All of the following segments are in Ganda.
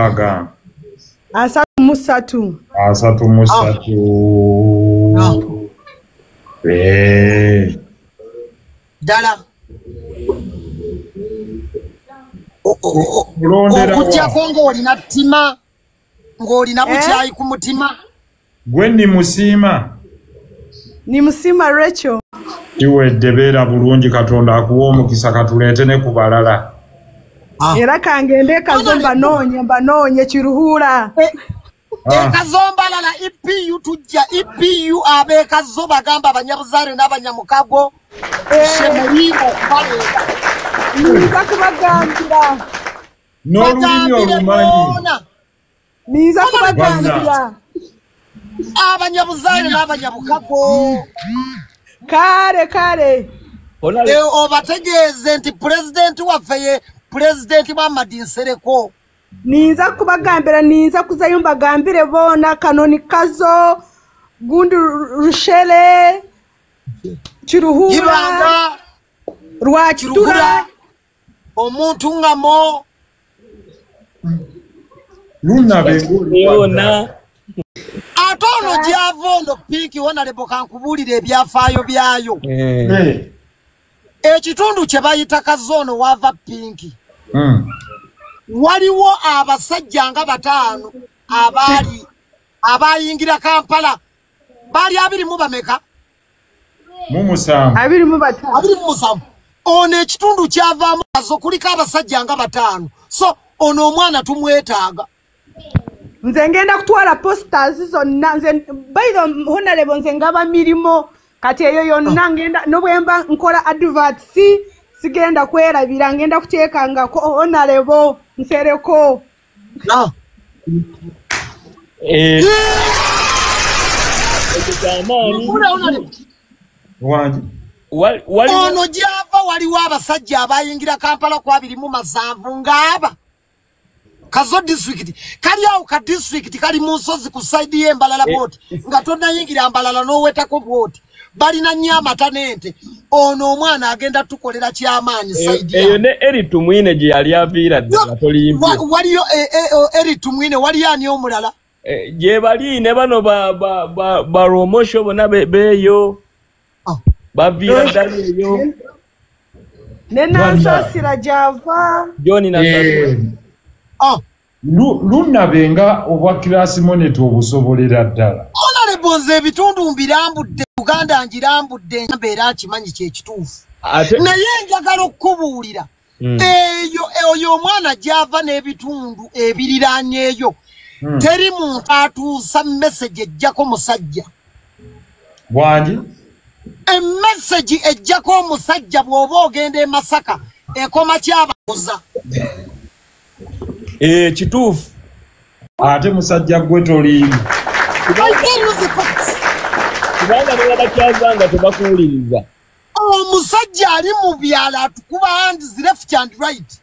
mukaga. Asatu musatu. Asatu musatu. Dala. Okutya kongo olina ttima ng'olina bukyayi ku mutima. Gwe ni musiima. Ni musiima Rachel. Iwedde beera bulungi Katonda akuwa omukisa katuleete ne ku balala. Era kangende kazomba noonye kiruhura. Ekazombalala EPU tujja EPU abeekazo bagamba abanyabuzaale n'abanyamukago. Shemeriimo baleeta. Niza kubagambira. N'olulimi olumanyi. Niza kubagambira. Abanyabuzaale n'abanyamukago. Kale. Obategeeze nti pulezidenti waffe ye pulezidenti Muhammad Nsereko. Niza kubagambira niza kuzayumba gambire bona Kanoni Kazo Gundu Rushele Kiruhura Ibanga Rwakitura omuntu ngamo Luna beona atono gyavondo Pinki Honorable kankubulira ebyafaayo byayo. Ekitundu kye bayita Kazono wava Pinki. Waliwo abasajja nga bataano abayingira Kampala bali 20 bameka mumusamba 20 ono ekitundu kyavaamu azo kuliko abasajja nga bataano so ono omwana tumwetaaga. Nze ngenda kutwala posters zonna nze bayiro Honorable nze ngaba mirimo kati eyo yonna ngenda nobwemba nkola adverts sigenda kwerabira ngenda kuteekanga ko Honorable Nsereko. Ono gyava waliwo abasajja abayingira Kampala kwa 27 ngaba Kazo district kali awo ka district kali mu nsozi ku side y'Embalala boat nga tonnayingira Mbalala n'owetako boat balina nyama tanente ono omwana agenda tukolera kyamaanyi side eyo ne Eritu Mwine gye yali aviira ddala tolimbi waliyo Eritu Mwine wali ani omulala gye bali ne bano ba Romosho bona beyo baviira ddala eyo Nenansasira java John Nansasira Luna benga obwa class monitor obusobolera ddala. Honorable nze ebitundu mbirambudde Uganda ngirambudde mbeera akimanyi kyekituufu. Naye njagala okubuulira eyo omwana gyava n'ebitundu ebiriraanye eyo teri muntu atuusa message ejjako musajja. Bwanji? Message ejjako omusajja bw'oba ogenda e Masaka ekoma ky'abakoza. Kituufu. Ate musajja gwe toliimu. Kubanga ne bakyazanga tebakuwuliriza. Omusajja ali mu byalo atukuba hands left and right.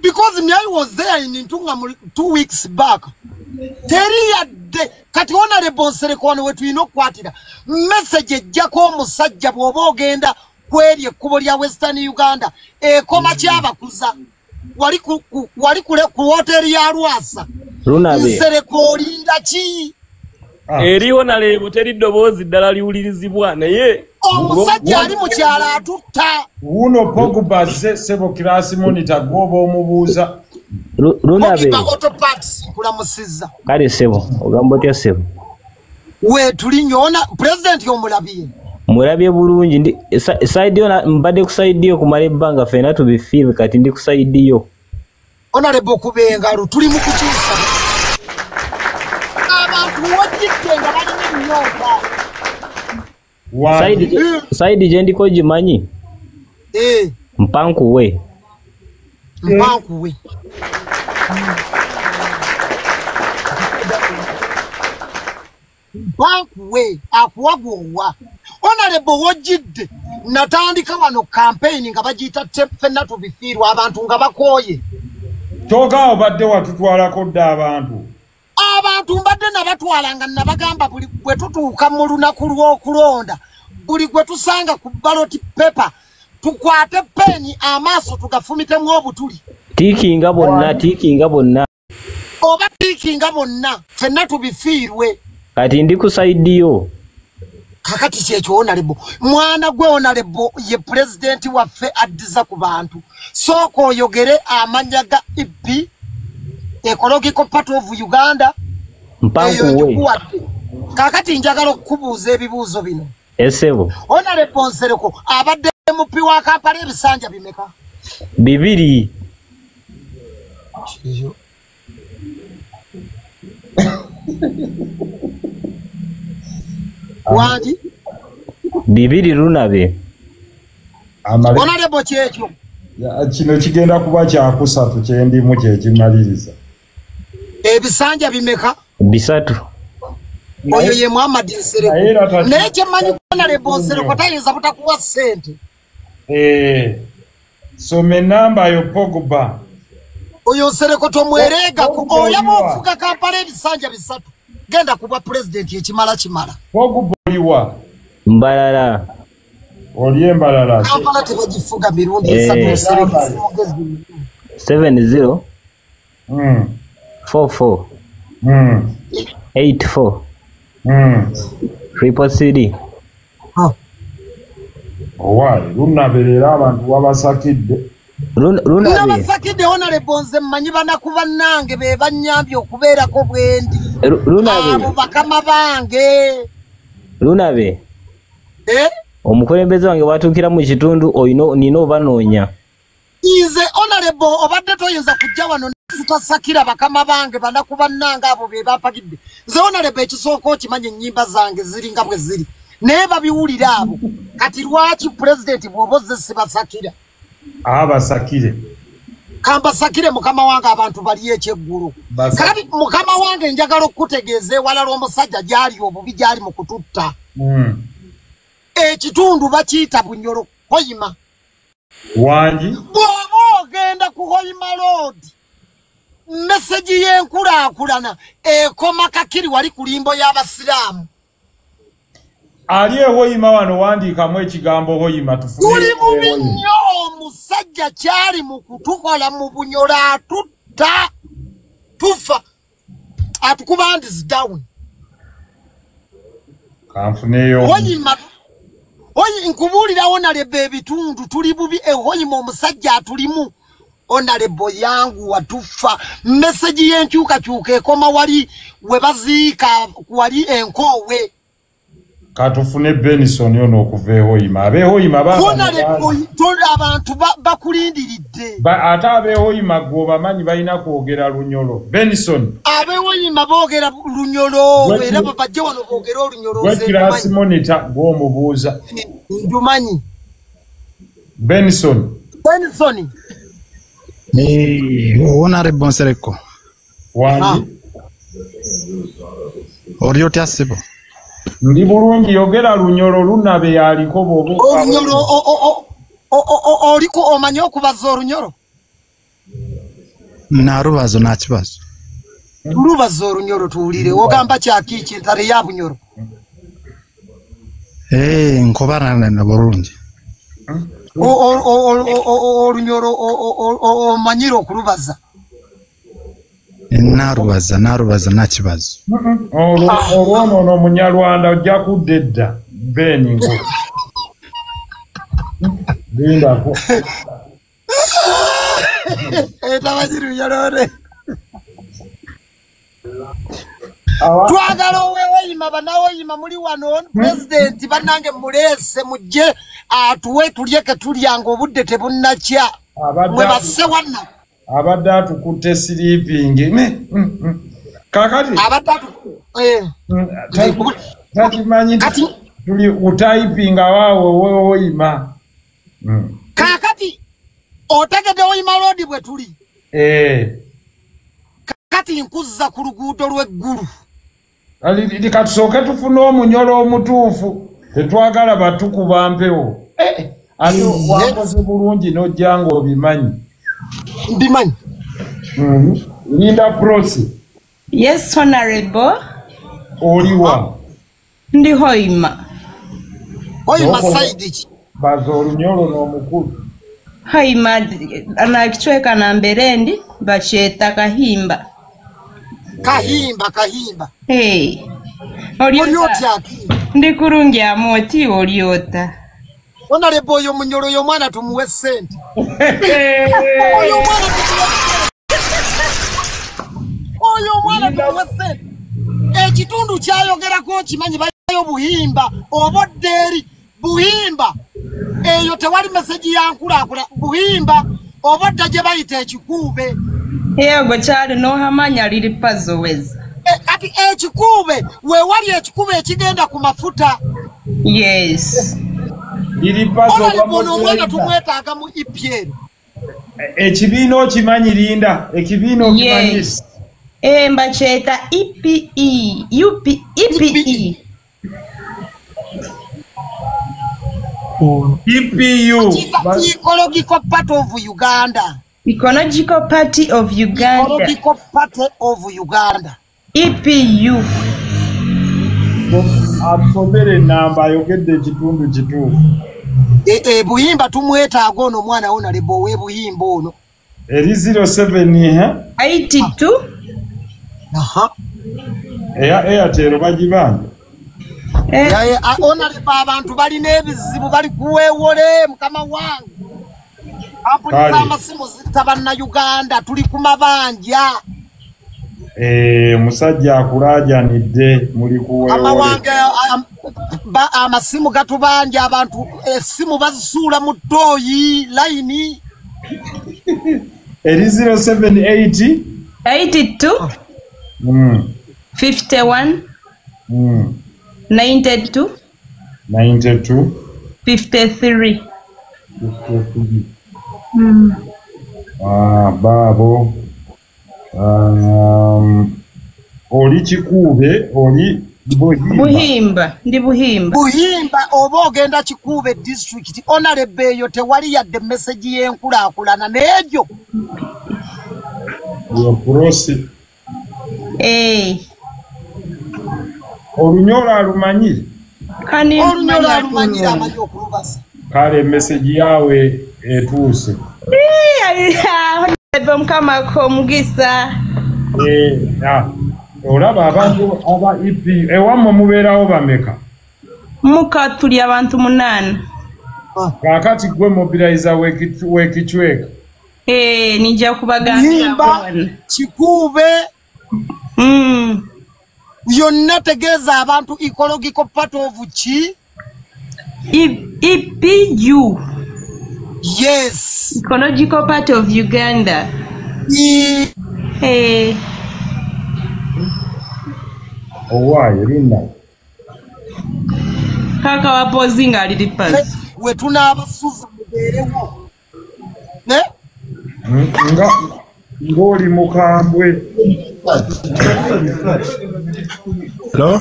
Because I was there in Ntunga 2 weeks back. Teriyadde kati Honorable Nsereko wano wetulina okukwatira message ejjako omusajja bw'oba ogenda kweri ekkubo lya Western Uganda ekoma ky'abakuza wali kule ku hoteri ya Rwasa. Nsereko olinda ki? Eriwo nalebo teri ddoboozi ddala liwulirizibwa naye omusajja ali mu kyalo atutta. Wuno Pogba sebo class monitor gwoba omubuuza. Runabe autoparts kulamusizza. Kale sebo ogamba otya sebo? We tulinyona president yomulabye. Mulabye bulungi ndi side yo mbadde ku side yo kumala ebbanga fena tubifeel kati ndi ku side yo. Honorable Kubenga tuli mu kukyusa. Abantu wajjidde nga balina nnyoka. Side gye ndiko gimanyi? Mpankuwe. Mpankuwe. Mpankuwe akuwagwowa. Honorable wajjidde natandika wano campaign nga bagiyita ffenna tubifiirwa abantu nga bakooye. Toka obadde watutwalako dda abantu. Abantu mbadde nabatwalanga nabagamba buli gwe tutuuka mu lunaku lw'okulonda buli gwe tusanga ku ballot paper tukwate peni amaaso tugafumitemu obutuli Tikinga bonna. Oba tikinga bonna fenna tubifiirwe. Kati ndi kusaidiyo. Kakati kyekyo Honorable mwana gwe Honorable ye president waffe addiza ku bantu soko oyogere amanya ga EP Ecological Party of Uganda Mpankuwe. Kakati njagala okubuuza ebibuuzo bino. Esebo. Honorable Nsereko abadde MP wa Kampala ebisanja bimeka? 2. Wangi? 2 Lunabe. Honorable kyekyo. Kino kigenda kuba kyakusatu kyendimu kyekimaliriza. Ebisanja bimeka? 3. Oyo ye Muhammad Nsereko. Naye kyemanyi Honorable Nsereko tayinza butakuwa ssente. Some namba yo Pogba. Oyo Nsereko tomwerega ko oyaba ofuga Kampala ebisanja 3. Genda kuba president ekimala kimala. Pogba oliwa. Mbalala. Oliye Mbalala. Kampala tebagifuga mirundi 3. 70 44 84 3 Owai, lunaberera abantu wabasakidde. Nabasakidde Honorable Nze mmanyi banakuba nange be banyambye okubeerako bwendi. Abo bakama bange. Lunabe. Omukulembeze wange watuukira mu kitundu nina obanoonya. Nze Honorable obadde toyinza kujja wano sitasakira bakama bange banakuba nange abo be bapagidde. Nze Honorable ekisooka okimanyi ennyimba zange ziri nga bwe ziri. Naye babiwulira abo. Kati lwaki president bw'obozze sibasakira? Abasakire. Kambasakire mukama wange abantu bali ekyeggulu. Kati mukama wange njagala okutegeeza ewalala omusajja gyali obubi gyali mu kututta. Ekitundu bakiyita Bunyoro Hoima. Wangi? Bw'oba ogenda ku Hoima Road. Message y'enkulaakulana ekoma kakiri wali ku limbo y'Abasiraamu. Ali Hoima wano wandiikamu ekigambo Hoima tufune. Tuli mubi nnyo omusajja kyali mu kutukola mu Bunyoro atutta. Tufa. Atukuba hands down. Kanfuneyo. Hoima. Oyi nkubulira Honorable ebitundu tuli bubi Hoima omusajja atulimu. Honorable yangu watufa. Message y'enkyukakyuka ekoma wali we baziika wali enkowe. Katufune Benson yono okuva Hoima. Abe Hoima abantu bakulindiridde. Ate abe Hoima gwobamanyi balina kwogera Lunyolo. Benson. Abe Hoima boogera Lunyolo era babajje wano boogera Olunyolo. Wekirasi monitor gw'omubuuza. Ndumanyi. Benson. Honorable Nsereko. Wangi. Oli otya ssebo? Ndi bulungi yogera Lunyolo Lunabe yaliko bobo. Olunyolo oliko omanyi okubaza Olunyolo? Narubazo nakibazo. Lubaza Olunyolo tuwulire ogamba kyakiki entare ya Bunyoro. Nkobarana bulungi. Olunyolo omanyire okulubaza. Narubaza nakibazo. Olwono n'Omunyarwanda ojja kudda edda Beningo. Lindako. Etabajiru Lunyolo. Twagala Hoima banawoyima muli wano president banange mulese mujje atuwe tulyeke tulyanga obudde tebunnakya. Mwe basse wanna. Abadde atukutte sleeping. Kakati takimanyi tuli utaipinga wawe Hoima. Kakati otegedde Hoima Road bwe tuli. Kakati nkuzza ku luguudo lw'eggulu. Katusooke tufune Omunyolo omutuufu. Tetwagala batukuba mpewo. Ate wakoze bulungi n'ojjanga obimanyi. Mbimanyi. Linda Prosi. Yes, Honorable. Oliwa. Ndi Hoima. Hoima side ki? Baza Olunyolo n'omukulu. Haima anakichweka na mberendi bacheta kahimba. Kahimba. Hey. Oliota. Ndikurungi amoti oliota. Honorable oyo munyoro yo mwana tumuwe sente. Oyo mwana tumuwe sente. Ekitundu kyayogerako kimanyi bayo buhimba oboderi buhimba. Eyo tewali message yankula buhimba obodda gye bayita ekikube. Yego kyali no hamanya liri puzzle weza. Kati ekikube we wali ekikube ekigenda ku mafuta. Yes. Liri puzzle omwana tumwetaaga mu EPL. Ekibiina okimanyi Linda, ekibiina okimanyi. Yes. Mbacheta EPE. EPE. EPU. Ecological Party of Uganda. Ecological Party of Uganda. Ecological Party of Uganda. EPU. Asomere namba ayogedde ekitundu kituufu. Buhimba tumwetaaga ono mwana ona lebo we buhimba ono. Eri 07 82. Aha. Eya Airtel bagibanja. Ona lebo abantu balina ebizibu bali kuweewole mukama wange. Ampulisa amasimu zitabana Uganda tuli ku mabanja. Musajja akulaajanidde muli kuweewole. Amawange amasimu gatubanja abantu esimu bazisuula mu ttooyi line. Eri 078 82. 51. 92. 53. Babo. Oli kikube, oli buhimba. Ndi buhimba. Buhimba oba ogenda Kikube district. Honorable eyo tewali yadde message y'enkulaakulana n'egyo. Prosi. Olunyola alumanyi? Olunyola alumanyi amanyi okulubasa. Kale message yawe etuuse. Mukama komugisa. Olaba abantu aba EP ewamwe mubeerawo bameka? Muka tuli abantu 8. Kakati gwe mobilizer wekichweka. Nija kubagamba Kikube. Yonna tegeeza abantu ecological part of ki? EPU. Yes. Ecological Part of Uganda. Why, Linda? Kaka wapozinga alilipa. We tunabasuza muberewo. Ne? Ngoli mukambwe. Hello?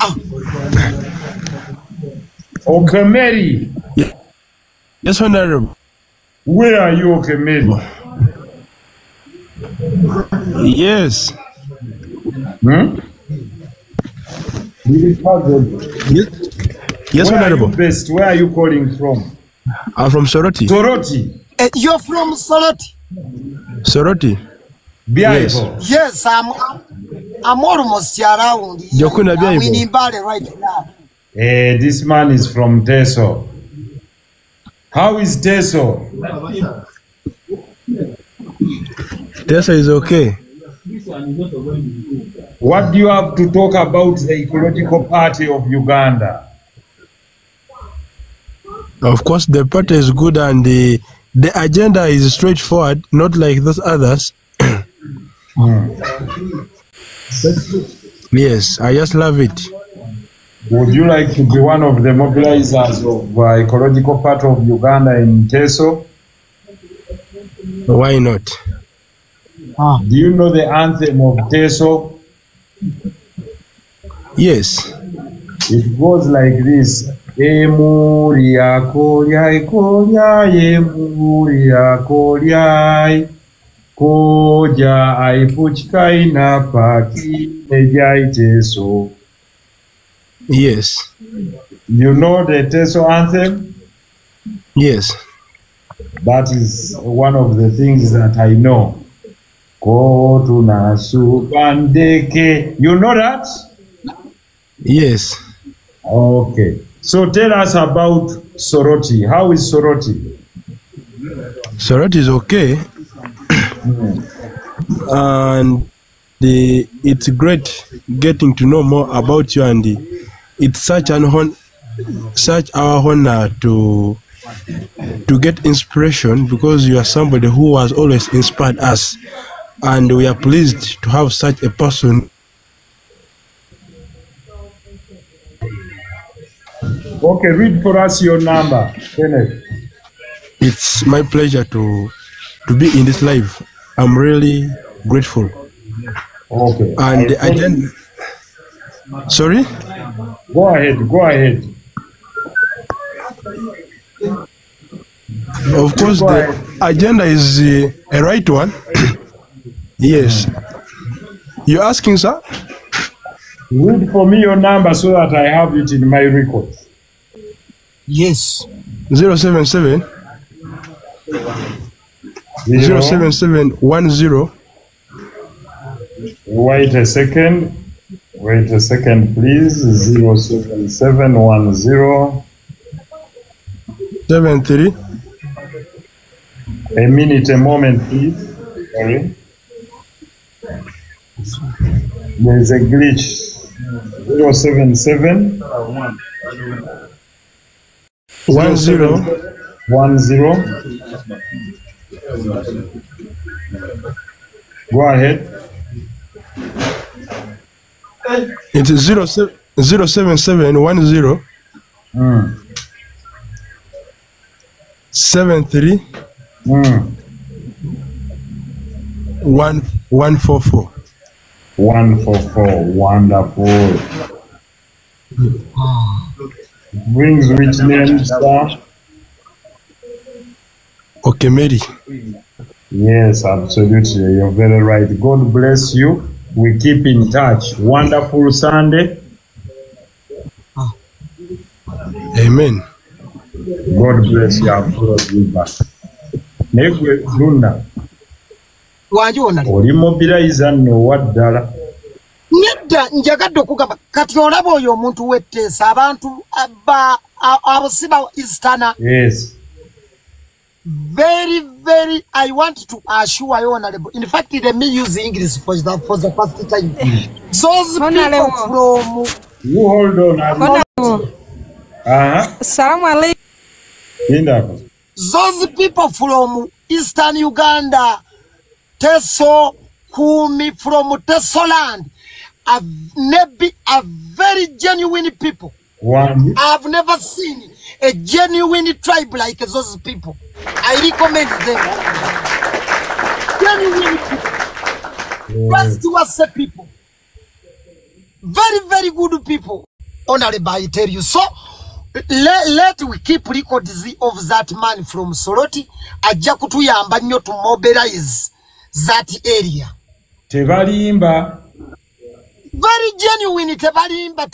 Okay, Mary. Yes, Honorable. Where are you, okay, Mary? Yes. Yes, Honorable. Best. Where are you calling from? I'm from Soroti. Soroti. You're from Soroti. Soroti. Yes. Yes, I'm almost around. I'm in Mbale right now. This man is from Teso. How is Teso? Teso is okay. What do you have to talk about the Ecological Party of Uganda? Of course, the party is good and the agenda is straightforward, not like those others. Yes, I just love it. Would you like to be one of the mobilizers of Ecological Party of Uganda in Teso? Why not? Do you know the anthem of Teso? Yes. It goes like this. Emuria kolyai kolyai, emuria kolyai, koja aipuchkai na paki ejai Teso. Yes. You know the Teso anthem? Yes. That is one of the things that I know. Go to Nasubandeke. You know that? Yes. Okay. So tell us about Soroti. How is Soroti? Soroti is okay. And it's great getting to know more about you, and it's such our honor to get inspiration, because you are somebody who has always inspired us, and we are pleased to have such a person. Okay, read for us your number, Kenneth. It's my pleasure to be in this live. I'm really grateful. Okay. And the agenda. Sorry? Go ahead. Of course, the agenda is a right one. Yes. You're asking, sir? Read for me your number so that I have it in my records. Yes. 077 07710. Wait a second, please. 07710. 73. A minute, a moment, please. Sorry. There is a glitch. 077 10. 10. Go ahead. It is 07710 73 144. 144. Wonderful. Brings which name, sir? Okay, Mary. Yes, absolutely. You're very right. God bless you. We keep in touch. Wonderful Sunday. Amen. God bless you. I'll follow you back. Negwe Luna. Oli mobilizer no waddala. Nedda njagadde okugamba kati olaba oyo omuntu wetteesa abantu abosiba Eastana. Yes. Very, I want to assure you, Honorable. In fact, let me use English for the first time. Those people from... You hold on. Assalamu alaikum. Those people from Eastern Uganda, Teso, Kumi, from Tesoland, are very genuine people. One. I've never seen a genuine tribe like those people. I recommend them. Genuine people. Trustworthy people. Very good people. Honorable, I tell you. So, let we keep records of that man from Soroti. Ajja kutuyamba nnyo to mobilize that area. Tebalimba. Very genuine, tebabalimba,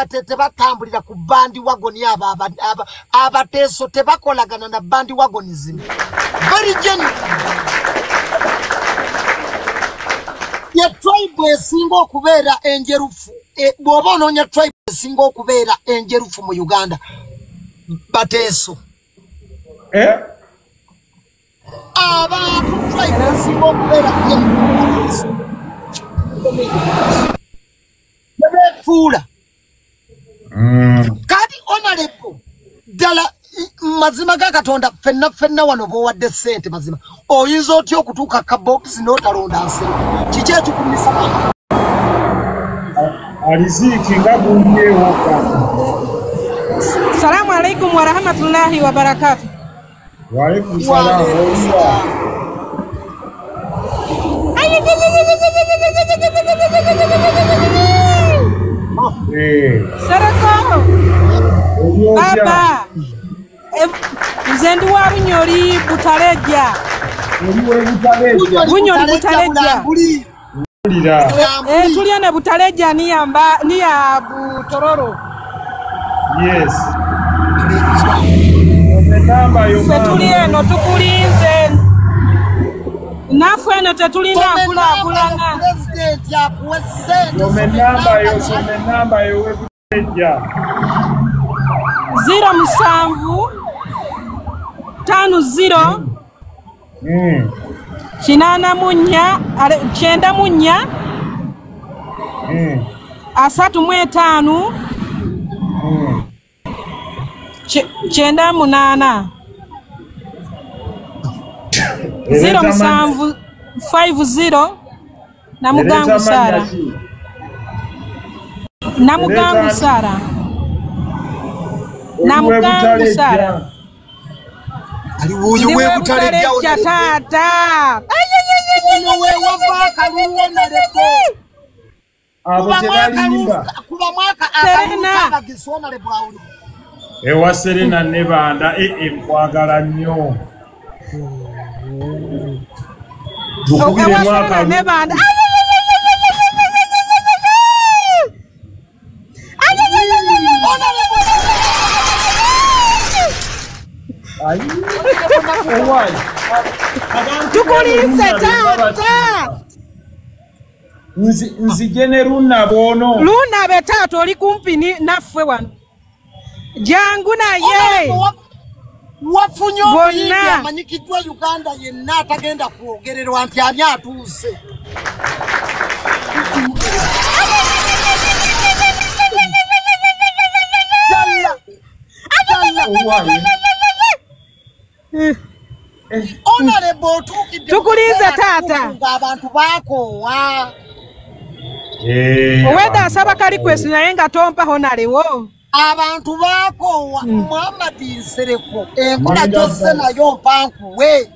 tebatambulira ku bandi wagoni abateso, tebakolagana na bandi wagonism. Very genuine. Ye tribe esinga okubeera enjerufu, bw'oba onoonya tribe esinga okubeera enjerufu mu Uganda, bateso. Abantu tribe esinga okubeera enjerufu. Fula. Kadi honorable dala mazima ga Katonda fenna wano bo wadde sente mazima oyinza otyo okutuuka ka box n'otalonda nsente kiki ekikumisa aliziki nga bunyewo. Assalamu alaikum wa rahmatullahi wa barakatuh. Wa alaikum salam. Sarako Baba Nzendi wa Bunyoli Butaleja. Bunyoli Butaleja. Tuliane Butaleja ni ya Butororo. Yes. namba yo Ffe tuli eno tukulinze. Naffe eno tetulina kulaakulana. President akuwe ssente. some namba yo webujja 07 50 94 35 98 07 50 Namugangu Sara. Namugangu Sara. Namugangu Sara. Aliwuyu webutalejja tata. Ono wewava kaluwona leko. abo tebalimba Kuba mwaka Serena. akagisona le Brown. ewa Serena ne banda nkwagala nnyo tukubire mwaka Nebanda. Tukulinze tata. nzije ne Lunabono Lunabe tata oli kumpi naffe wano. Jangu naye. Wafunye Bonna. omuyimbi amanyikiddwa Uganda yenna atagenda kwogererwa nti ani atuuse. Honorable otuukidde Tukulinze taata. ng'abantu baakoowa. Oweda asaba kali kwesi naye nga tompa honalewo. Abantu baakoowa Muhammad Nsereko enkola gy'osse nayo mpankuwe.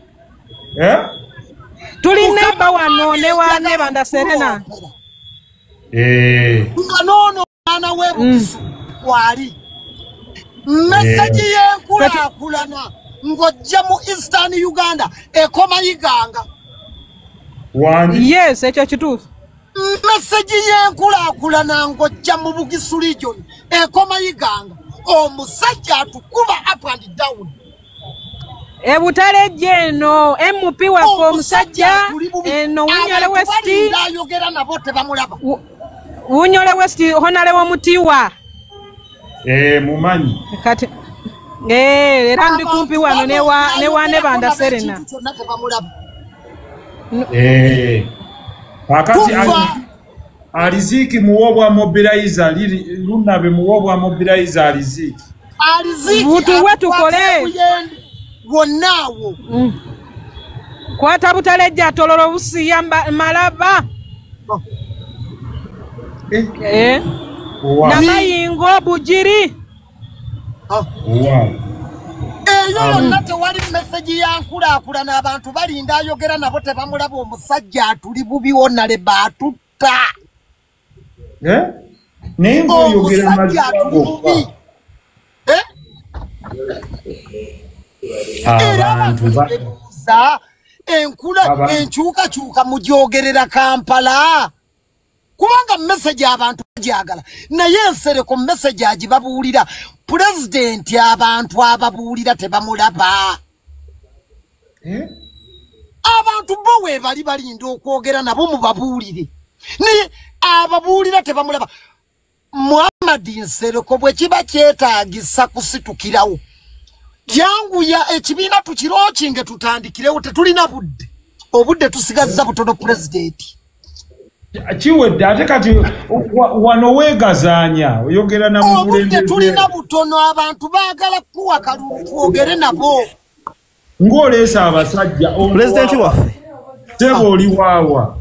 Tulina ba wano ne wane banda Serena. Nga noono omwana w'ebukisu wali. Message y'enkulaakulana ng'ojja mu Eastern Uganda ekoma Iganga. Yes, ekyo kituufu. Message y'enkulaakulana ng'ojja mu Bugisu region ekoma Iganga. Omusajja atukuba up and down. Ebutale jeno MP waffe omusajja eno Wunyole West. Ayogera nabo tebamulaba. Wunyole West honalewo mutiwa. mumanyi Kati era ndi kumpi wano ne wane banda Serena. Pakati aliziki muwobwa mobilizer Lunabe muwobwa mobilizer aliziki Butu wetu kole wonaawo kwata butale jja tololo busiya malaba namayingo bujiri eyo yonna tewali message yankulaakulana abantu balinda ayogera nabo tebamulaba omusajja atuli bubi wonale baatutta naye ng'oyogera omusajja atuli bubi abantu ebuuza enkula enkyukakyuka mugyogerera Kampala kubanga message abantu bagyagala naye Nsereko message agibabuulira President abantu ababuulira tebamulaba abantu bo we bali balinda okwogera nabo mubabuulire naye ababuulira tebamulaba. Muhammad Nsereko bwe kiba kyetaagisa kusitukirawo jangu ya ekibiina tukirookinge tutandikirewo tetulina budde obudde tusigazza butono President kiwedde ate kati wano weegazaanya oyogera na obudde tulina butono abantu baagala kuwa kalulu twogere nabo ng'oleesa abasajja Pulezidenti waffe Ssebo oli waawa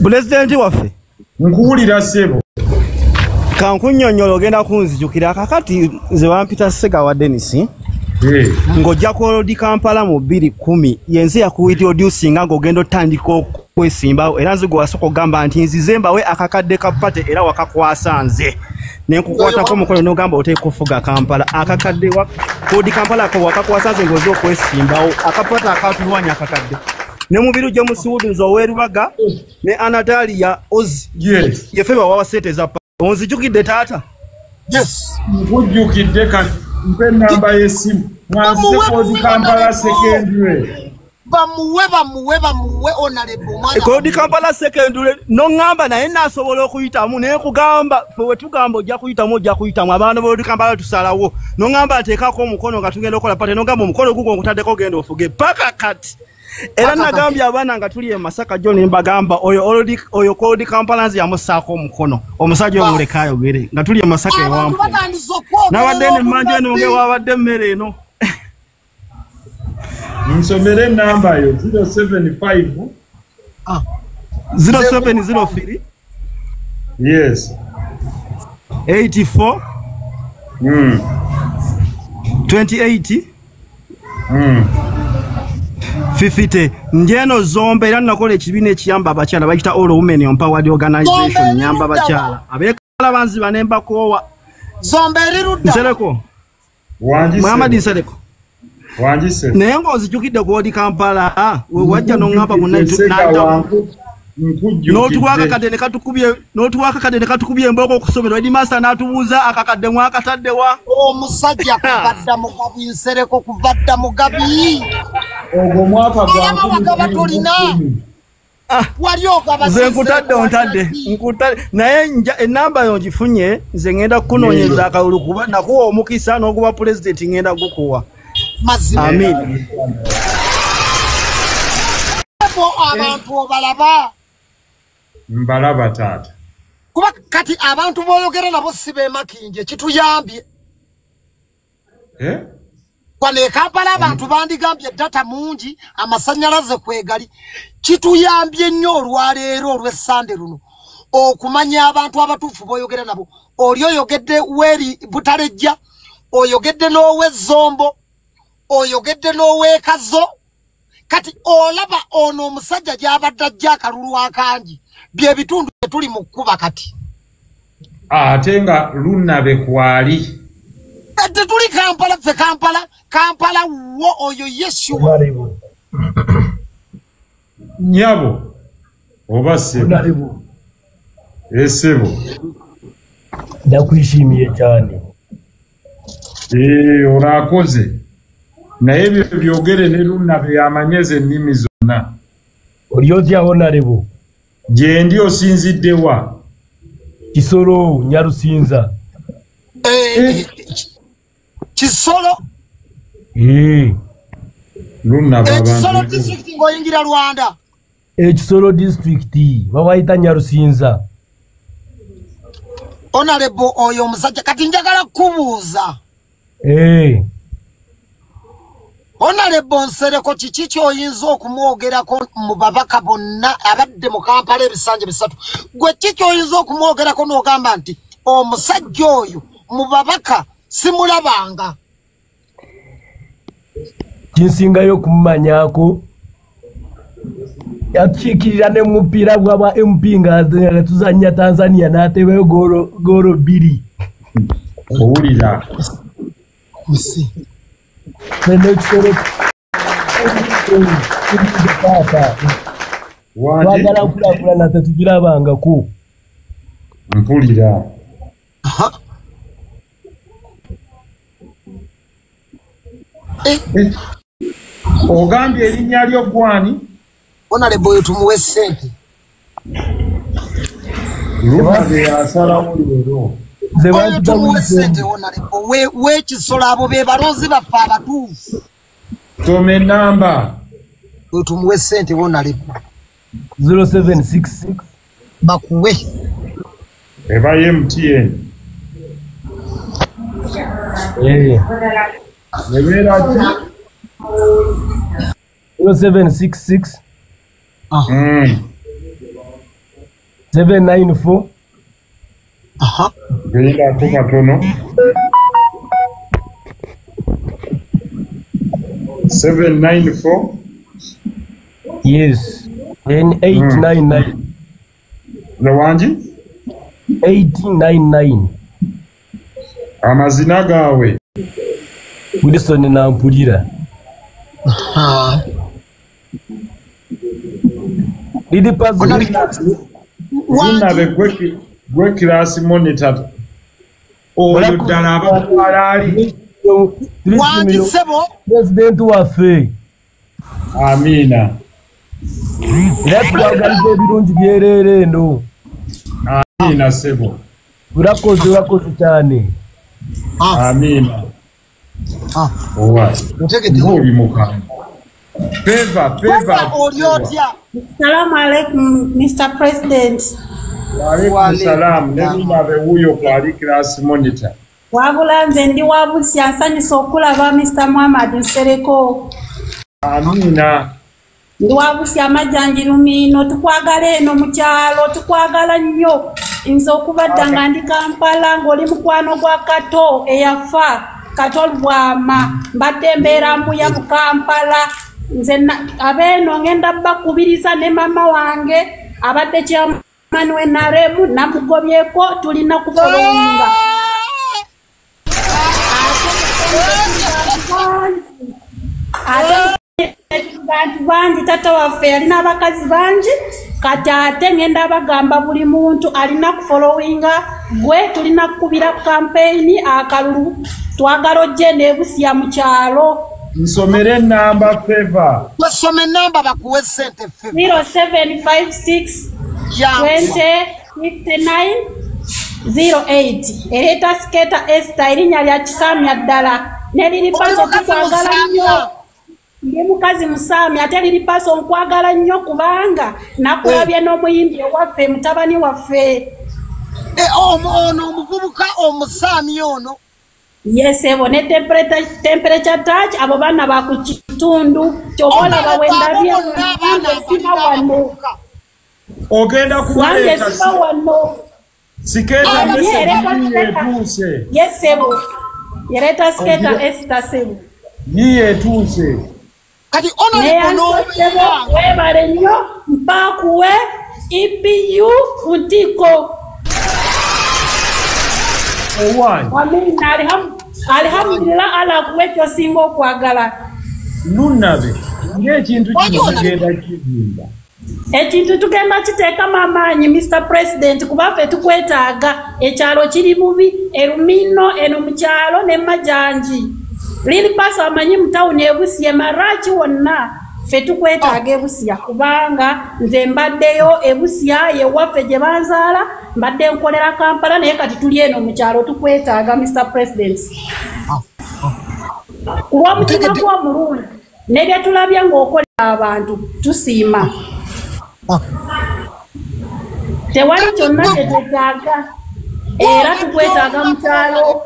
Pulezidenti waffe nkuwulira Ssebo kankunnyonnyola ogenda kunzijukira kakati nze bampita Ssegawa Dennis ng'ojja ku Road Kampala mu 2010 yenze yakuintroducinga ng'ogenda otandika okwesimbawo era nze gwe wasooka ogamba nti nzize mbawe akakadde ka pate era wakakwasa nze ne nkukwatako omukono n'ogamba oteeka kufuga Kampala akakadde wa Road Kampala ako wakakwasa nze ng'oze okwesimbawo akapata akatulwanya akakadde ne mubiru gye musiwuduza oweerubaga ne Anatalia Ozi yefe bawawa sente za onzijukidde taata yes nkujjukidde kati mpe namba y'essimu Kodi Kampala secondary. Bamuwe honorable mwana. Kodi Kampala secondary no ngamba naye nasobola okuyitamu naye kugamba fe tugamba ojja kuyitamu abaana b'Kodi Kampala tusalawo no ngamba ateekako omukono nga tugenda okola pate no ngamba omukono gugo ngutaddeko genda ofuge paka kati. Era nagambye abaana nga tuli e Masaka John mbagamba oyo Kodi Kampala yamusaako omukono omusajja omuleka ayogere nga tuli e Masaka ewampu n'abadde ne mmanja eno nge wabadde mmere eno. Nsomere namba yo 075 0703 yes 84 28 50 njeno zombe era nakola ekibiina ekiyamba abakyala bayita All Women Empowered Organization nyamba abakyala abekala banzi banemba kowa zombe erudda Nsereko Muhammad Nsereko Wanjise naye ng'ozijjukidde Kodi Kampala we wajja n'oŋŋamba n'otuwaka kadde ne katukubye embooko okusomera Headmaster n'atubuuza akakadde mwakataddewa omusajja kubadda mugabi Nsereko kubadda mugabi ogwo mwaka gwa tulina wali ogaba nze nkutadde naye enamba yo ngifunye nze ngenda kukunoonyeza akalulu kuba nakuwa omukisa n'oguba president ngenda gukuwa. Amen. Abantu obalaba mbalaba taata kuba kati abantu boyogera nabo sibe makinje kituyambye kwane Kampala abantu bandigambye data mungi amasanyalaze kwegali kituyambye nnyo olwaleero olw'essande luno okumanya abantu abatuufu boyogera nabo oli oyogedde weri Butalejja oyogedde n'ow'Ezombo oyogedde n'ow'Ekazo kati olaba ono omusajja gy'abadde ajja akalulu akangi bye bitundu tuli mu kkuba kati ate nga Lunabe kwali tetuli Kampala ffe Kampala wo oyo Yeshua nyabo oba sebo esebo ndakwishimiye cyane orakoze naye ebyo byogere ne Lunabe yamanyeze ennimi zonna olyotya honorable gye ndi osinziddewa Kisoro Nyarusinza Kisoro Lunabe abantu Kisoro district ngoyingira Rwanda Kisoro district bawayita Nyarusinza honorable oyo omusajja kati njagala kubuuza honorable Nsereko kiki kyoyinza okumwogerako mu babaka bonna abadde mu Kampala ebisanja bisatu gwe kiki kyoyinza okumwogerako n'ogamba nti omusajja oyo mu babaka simulabanga kinsingayo kumumanyako yakiikirira ne mupiira gw'aba MP nga tuzanya Tanzania n'atebayo goro 2 owulira wagala nkulakulana tetugirabangako mpulira ogambye erinnya lyo gwani honorable oyo tumuwe ssente Lunabe yasalawo leero oyo tumuwe ssente honorable w'Ekisolo abo be balonzi baffe abatuufu toma enamba oyo tumuwe ssente honorable 0766 bakuwe eba MTN nebeera ki 0766 794 geyindako katono 794 yes then 899 Zawanji 899 amazina gawe Wilson Nampulira Didi pazo Lunabe gwe class monitor oyo ddala abatwala ali Sebo president waffe amina era twagaliza ebirungi byerere eno amina sebo urakoze cyane amina ngoli mukama Favor. Assalamu alaikum, Mr. President. Wa alaikum salam. Nebina bewuyo kwa class monitor. Wabula nze ndi wabusya nsanyusa okulaba Mr. Muhammad Nsereko. Amina. Ndi wabusya amajjanji lumino tukwagala eno mu kyalo tukwagala nnyo. Nze okubadda nga ndi Kampala ng'oli mukwano gwa Kato eyafa Kato Lwama mbadde mbeera mbuya mu Kampala. Nze abeeno ngenda bakubiriza ne mama wange abadde chairman w'NRM namugobyeko tulina kufolowinga bantu bangi tata waffe alina abakazi bangi kati ate ngenda bagamba buli muntu alina kufolowinga gwe tulina kukubira campaign akalulu twagala ojje n'ebusya mu kyalo. Nsomere namba Favor. Nsomere namba bakuwe sente Favor. 0756 20 59 08. Ereta sketa Esther irinya lya Kisamya ddala. Neliri paso kwagala nnyo. Ndi mukazi Musami ate liri paso nkwagala nnyo kubanga nakulabye n'omuyimbi waffe mutabani waffe. Ono omuvubuka Omusami ono. Yes, ebo ne temperature touch abo bana ba ku kitundu kyobola bawenda bya sima wano ogenda kubaleka wano siketa message. Yes, ebo yereta sketa Esther sebo niye tuse kati ono no webale nnyo mpakuwe EPU utiko alhamdulillah ala kuwekyo singa okwagala nunabe ng'ekintu kino kigenda kibimba ekintu tugenda kiteekamu amaanyi Mr. President kuba ffe tukwetaaga ekyalo kiri bubi erumino eno mu kyalo ne Majanji liri paso amanyi mu tawuni ebusya Maraki wonna ffe tukwetaaga ebusya kubanga nze mbaddeyo ebusya yewaffe gye banzaala mbadde nkolera Kampala naye kati tuli eno mu kyalo tukwetaaga Mr. President. Kulw'omutima gw'omulungi ne bye tulabye ng'okolera abantu tusiima. Tewali kyonna kye twetaaga era tukwetaaga mu kyalo.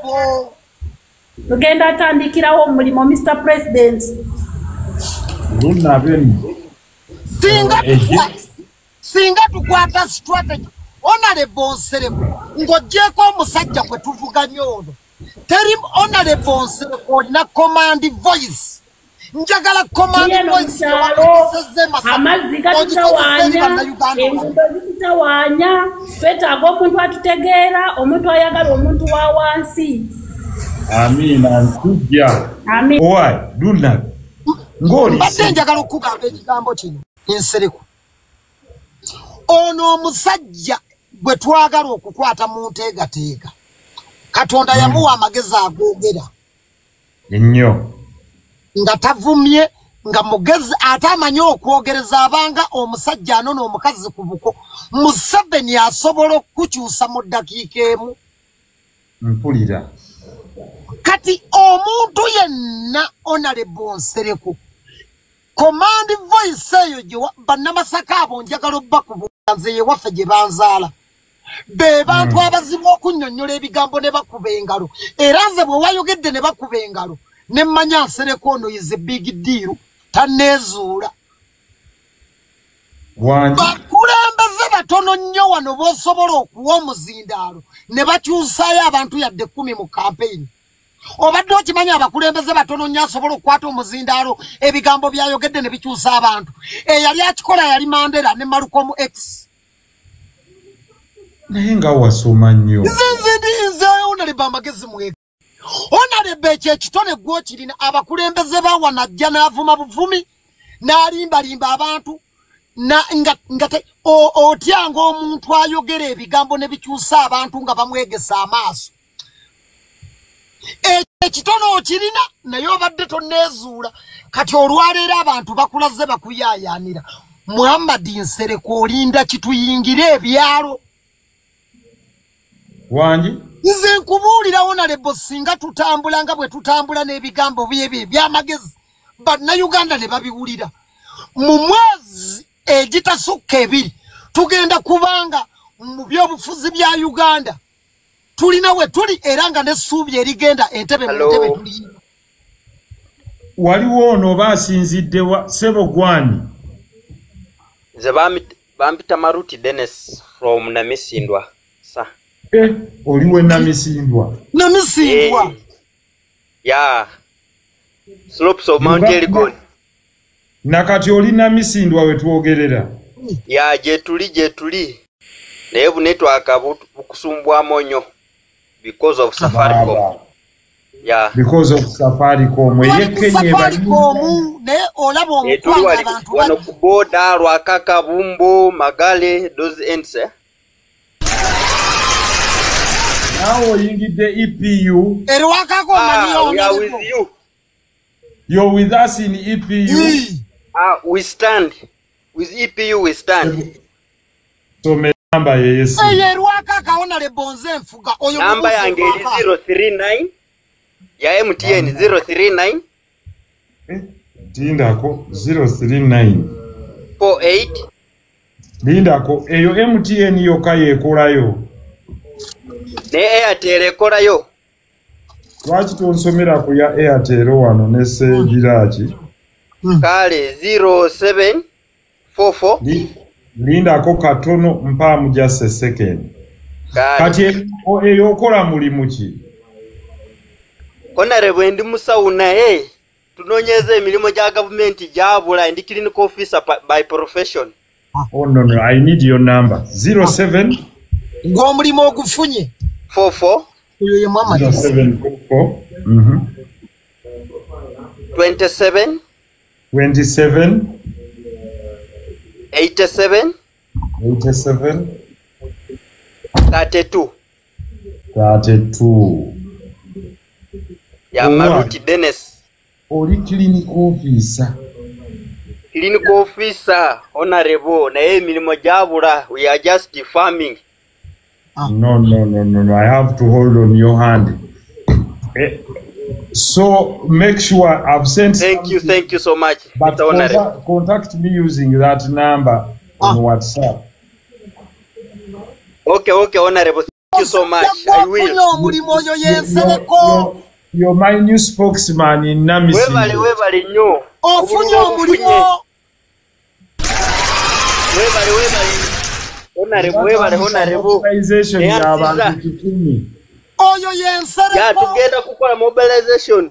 Tugenda tandikirawo omulimu Mr. President. Singa tukwata strategy Honorable Nsereko ng'oggyeko omusajja kwe tuvuganya ono teri Honorable Nsereko na command voice njagala command voice amazzi gatutawaanya enguudo zitutawaanya twetaaga omuntu atutegeera omuntu ayagala omuntu wa wansi. Amina nkujja owai duna ngoli mbadde njagala okugamba ekigambo kino Nsereko ono omusajja bwe twagala okukwata mu nteegateega Katonda yamuwa amagezi agoogera ennyo nga tavumye nga mugezi ate amanyi okwogereza abanga omusajja ano n'omukazi ku buko Museveni asobola okukyusa mu ddakiika emu. Mpulira kati omuntu yenna Honorable Nsereko command voice eyo gye bannamasaka abo njagala obbakubuuza nze yewaffe gye banzaala be bantu abazibu okunnyonnyola ebigambo ne bakuba engalo era nze bwe wayogedde ne bakuba engalo ne mmanya Nsereko ono is a big deal tanneezuula. Bakulembeze batono nnyo wano b'osobola okuwa omuzindaalo ne bakyusaayo abantu yadde 10 mu campaign. Obadde okimanya abakulembeze batono nnyo asobola okukwata omuzindaalo ebigambo byayogedde ne bikyusa abantu. Eyali akikola yali Mandela ne Malcolm X. naye nga wasoma nnyo nze Honorable amagezi mwega Honorable ekitone gw'okirina abakulembeze bawa najja n'avuma buvumi n'alimbalimba abantu otyanga omuntu ayogera ebigambo ne bikyusa abantu nga bamwegesa amaaso. ekitono okirina naye obadde tonneezuula kati olwaleero abantu bakulaze bakuyaayaanira Muhammad Nsereko olinda kituyingire ebyalo wangi nze nkubuulirawo nalebo singa tutambula nga bwe tutambula n'ebigambo byebyo ebyamagezi bannayuganda ne babiwulira mu mwezi egitasukka ebiri tugenda kubanga mu byobufuzi bya Uganda tulina we tuli era nga n'essuubi erigenda entebe mu ntebe tuli waliwo ono baasinzidde wa Sebo Gwani nze bampita Maruti Dennis from Namisindwa sa oliwe Namisindwa yeah slopes of Mount Elgon nakati oli Namisindwa wetwogerera gye tuli naye bunetwaka bukusumbwamu nnyo because of Safaricom because of Safaricom eyekenye ne olabo omukwanga abantu wano ku boda Lwakaka Bumbo Magale those ends now oyingidde EPU Lwakaka we are with you. You're with us in EPU. We stand with EPU. We stand. So me number yes. Lwakaka ona le bonze mfuga oyo number yange 039 ya MTN 039 Lindako 039 48 Lindako eyo MTN yoka yekolayo ne Airtel ekolayo lwaki tonsomera ku ya Airtel wano ne Segiraki kale 0744 Lindako katono mpamu just a second kati eyo okola mulimu ki Honorable ndi musawuna tunonyeza emilimo gya government gyabula ndi clinical officer by profession. Oh no, I need your number. 07 ng'omulimo ogufunye 44 oyo ye Muhammad 0744 27 27 87 32 ya Maruti Dennis oli clinical officer honorable na emilimo gyabula we are just farming. No, I have to hold on your hand. So make sure I've sent. Thank you so much. But contact me using that number on WhatsApp. Okay, honorable. Thank you so much. I will. You're my new spokesman in Namisi. Webale nyo. Ofunye omulimo. Honorable. Oyo yensereko. Ya tugenda kukola mobilization.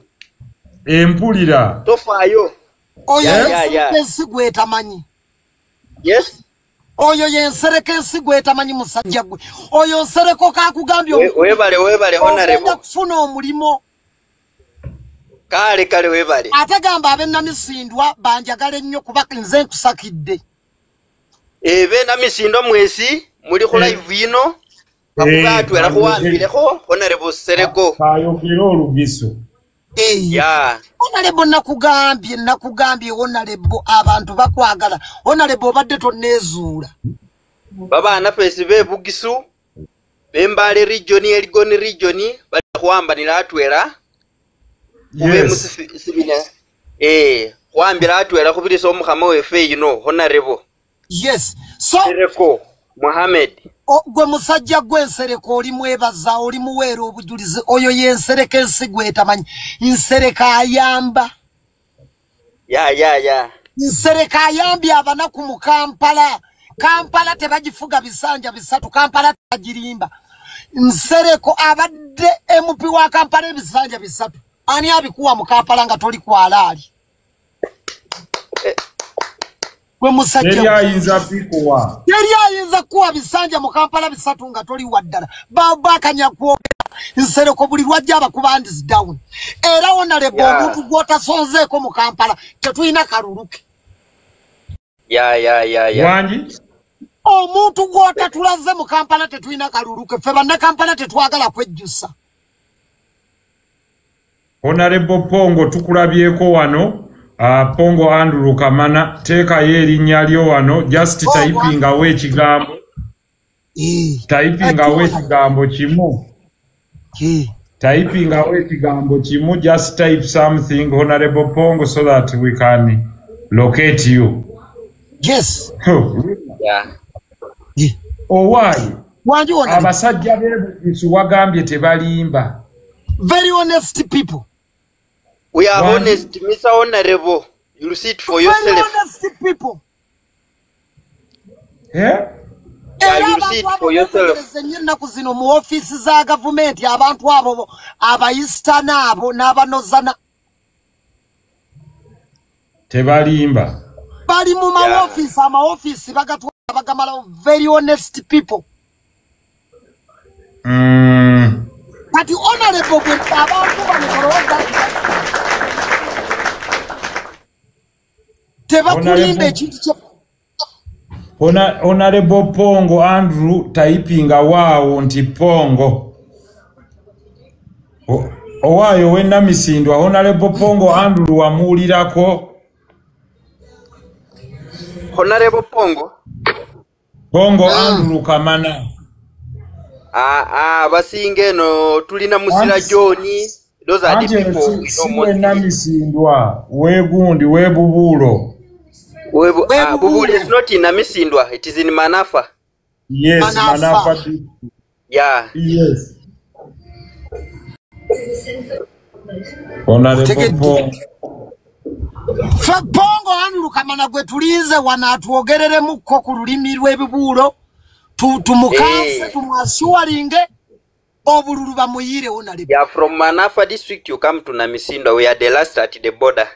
Empulira. Tofayo. Oyo yensereko etamanyi. Yes. Oyo yensereko ensigo etamanyi musajja gwe. Oyo nsereko kakugambye webale honorable. Kufuna omulimo. Kale webale. Atagamba ab'Namisindwa banjagala nnyo kuba nze nkusakidde. Ebe Namisindwa mwesi muli ku live yino. Bakugatwera kuwambireho honorable Sereko. Kayogera olugiso. Ya. Honorable nakugambye honorable abantu bakwagala. Honorable obadde tonneezuula. Baba anafesi bebugisu. Bembale region Elgon region bakuwambanira atwera. Yes. Kuwambira atwera kubirisa omukama wefe yino honorable. Yes. So Sereko Mohammed. Gwe musajja gwe Nsereko oli mwebaza oli muweera obujulizi oyo yensereka ensigo etamanyi nsereka ayamba ya nsereka ayambye abanaku mu Kampala tebagifuga bisanja bisatu Kampala tagirimba Nsereko abadde MP wa Kampala ebisanja bisatu ani abikuwa mu Kampala nga toli kwalaali gwe musajja Teri ayinza kuwa bisanja mu Kampala bisatu nga toli waddala bakanya kwogera Nsereko buli lwajja abakuba hands down era honorable omuntu gwotasonzeeko mu Kampala tetulina kaluluke Wangi omuntu gwotatulaze mu Kampala tetulina kaluluke ffe banna Kampala tetwagala kwejjusa Honorable Pongo tukulabyeko wano. Pongo Andrew Kamana teeka erinnya lyo wano just typing away ekigambo. Typing away ekigambo kimu. Typing away ekigambo kimu, just type something, Honorable Pongo, so that we can locate you. Yes. Yeah. Oh, why? Abasajja bebulisu wagambye tebalimba. Very honest people. We are honest, Mr. Honorable. You'll see it for yourself. Very honest people. Yeah? Yeah, you'll see it for yourself. Ennaku zino mu office za government abantu abo abayistana abo n'abanozana tebalimba. Bali mu ma office office bagatwa bagamala very honest people. Kati honorable gwe abantu banekoroga tebakulimba ekintu kye. Honorable Pongo Andrew typing awaawo nti Pongo. Owaayo wenna misindwa Honorable Pongo Andrew wamuulirako. Honorable Pongo? Pongo Andrew Kamana. Basinge no tulina Musira Joni. Those are the people we know most. Wenna misindwa wegundi webubulo. Bubuli is not in Amisindwa, it is in Manafa. Yes, Manafa. Yeah. Yes. Honorable Pongo Andrew Kamana gwe tulize wanatuogerere muko ku lulimi lw'ebibuulo tumukanse tumwashuwalinge obululu bamuyire Honorable. Yeah, from Manafa district you come to Namisindwa. We are the last at the border.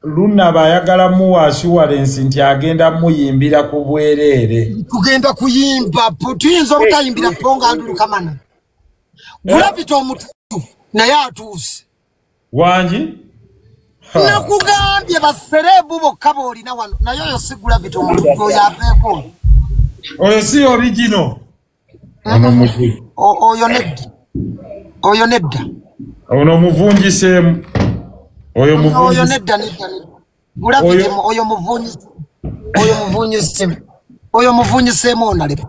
Luna bayagala mu assurance nti agenda muyimbira ku bwerere. Tugenda kuyimba tuyinza obutayimbira Pongo Andrew Kamana. Gravity omutu naye atuuse. Wanji? Nakugambye baserebu bokka boolina wano naye oyo si gravity omutu yaveeko. Oyo si original. Ono muzi. Oyo nedda. Ono muvunjiseemu. Oyo nedda. Gravity oyo muvunyisemu Honorable.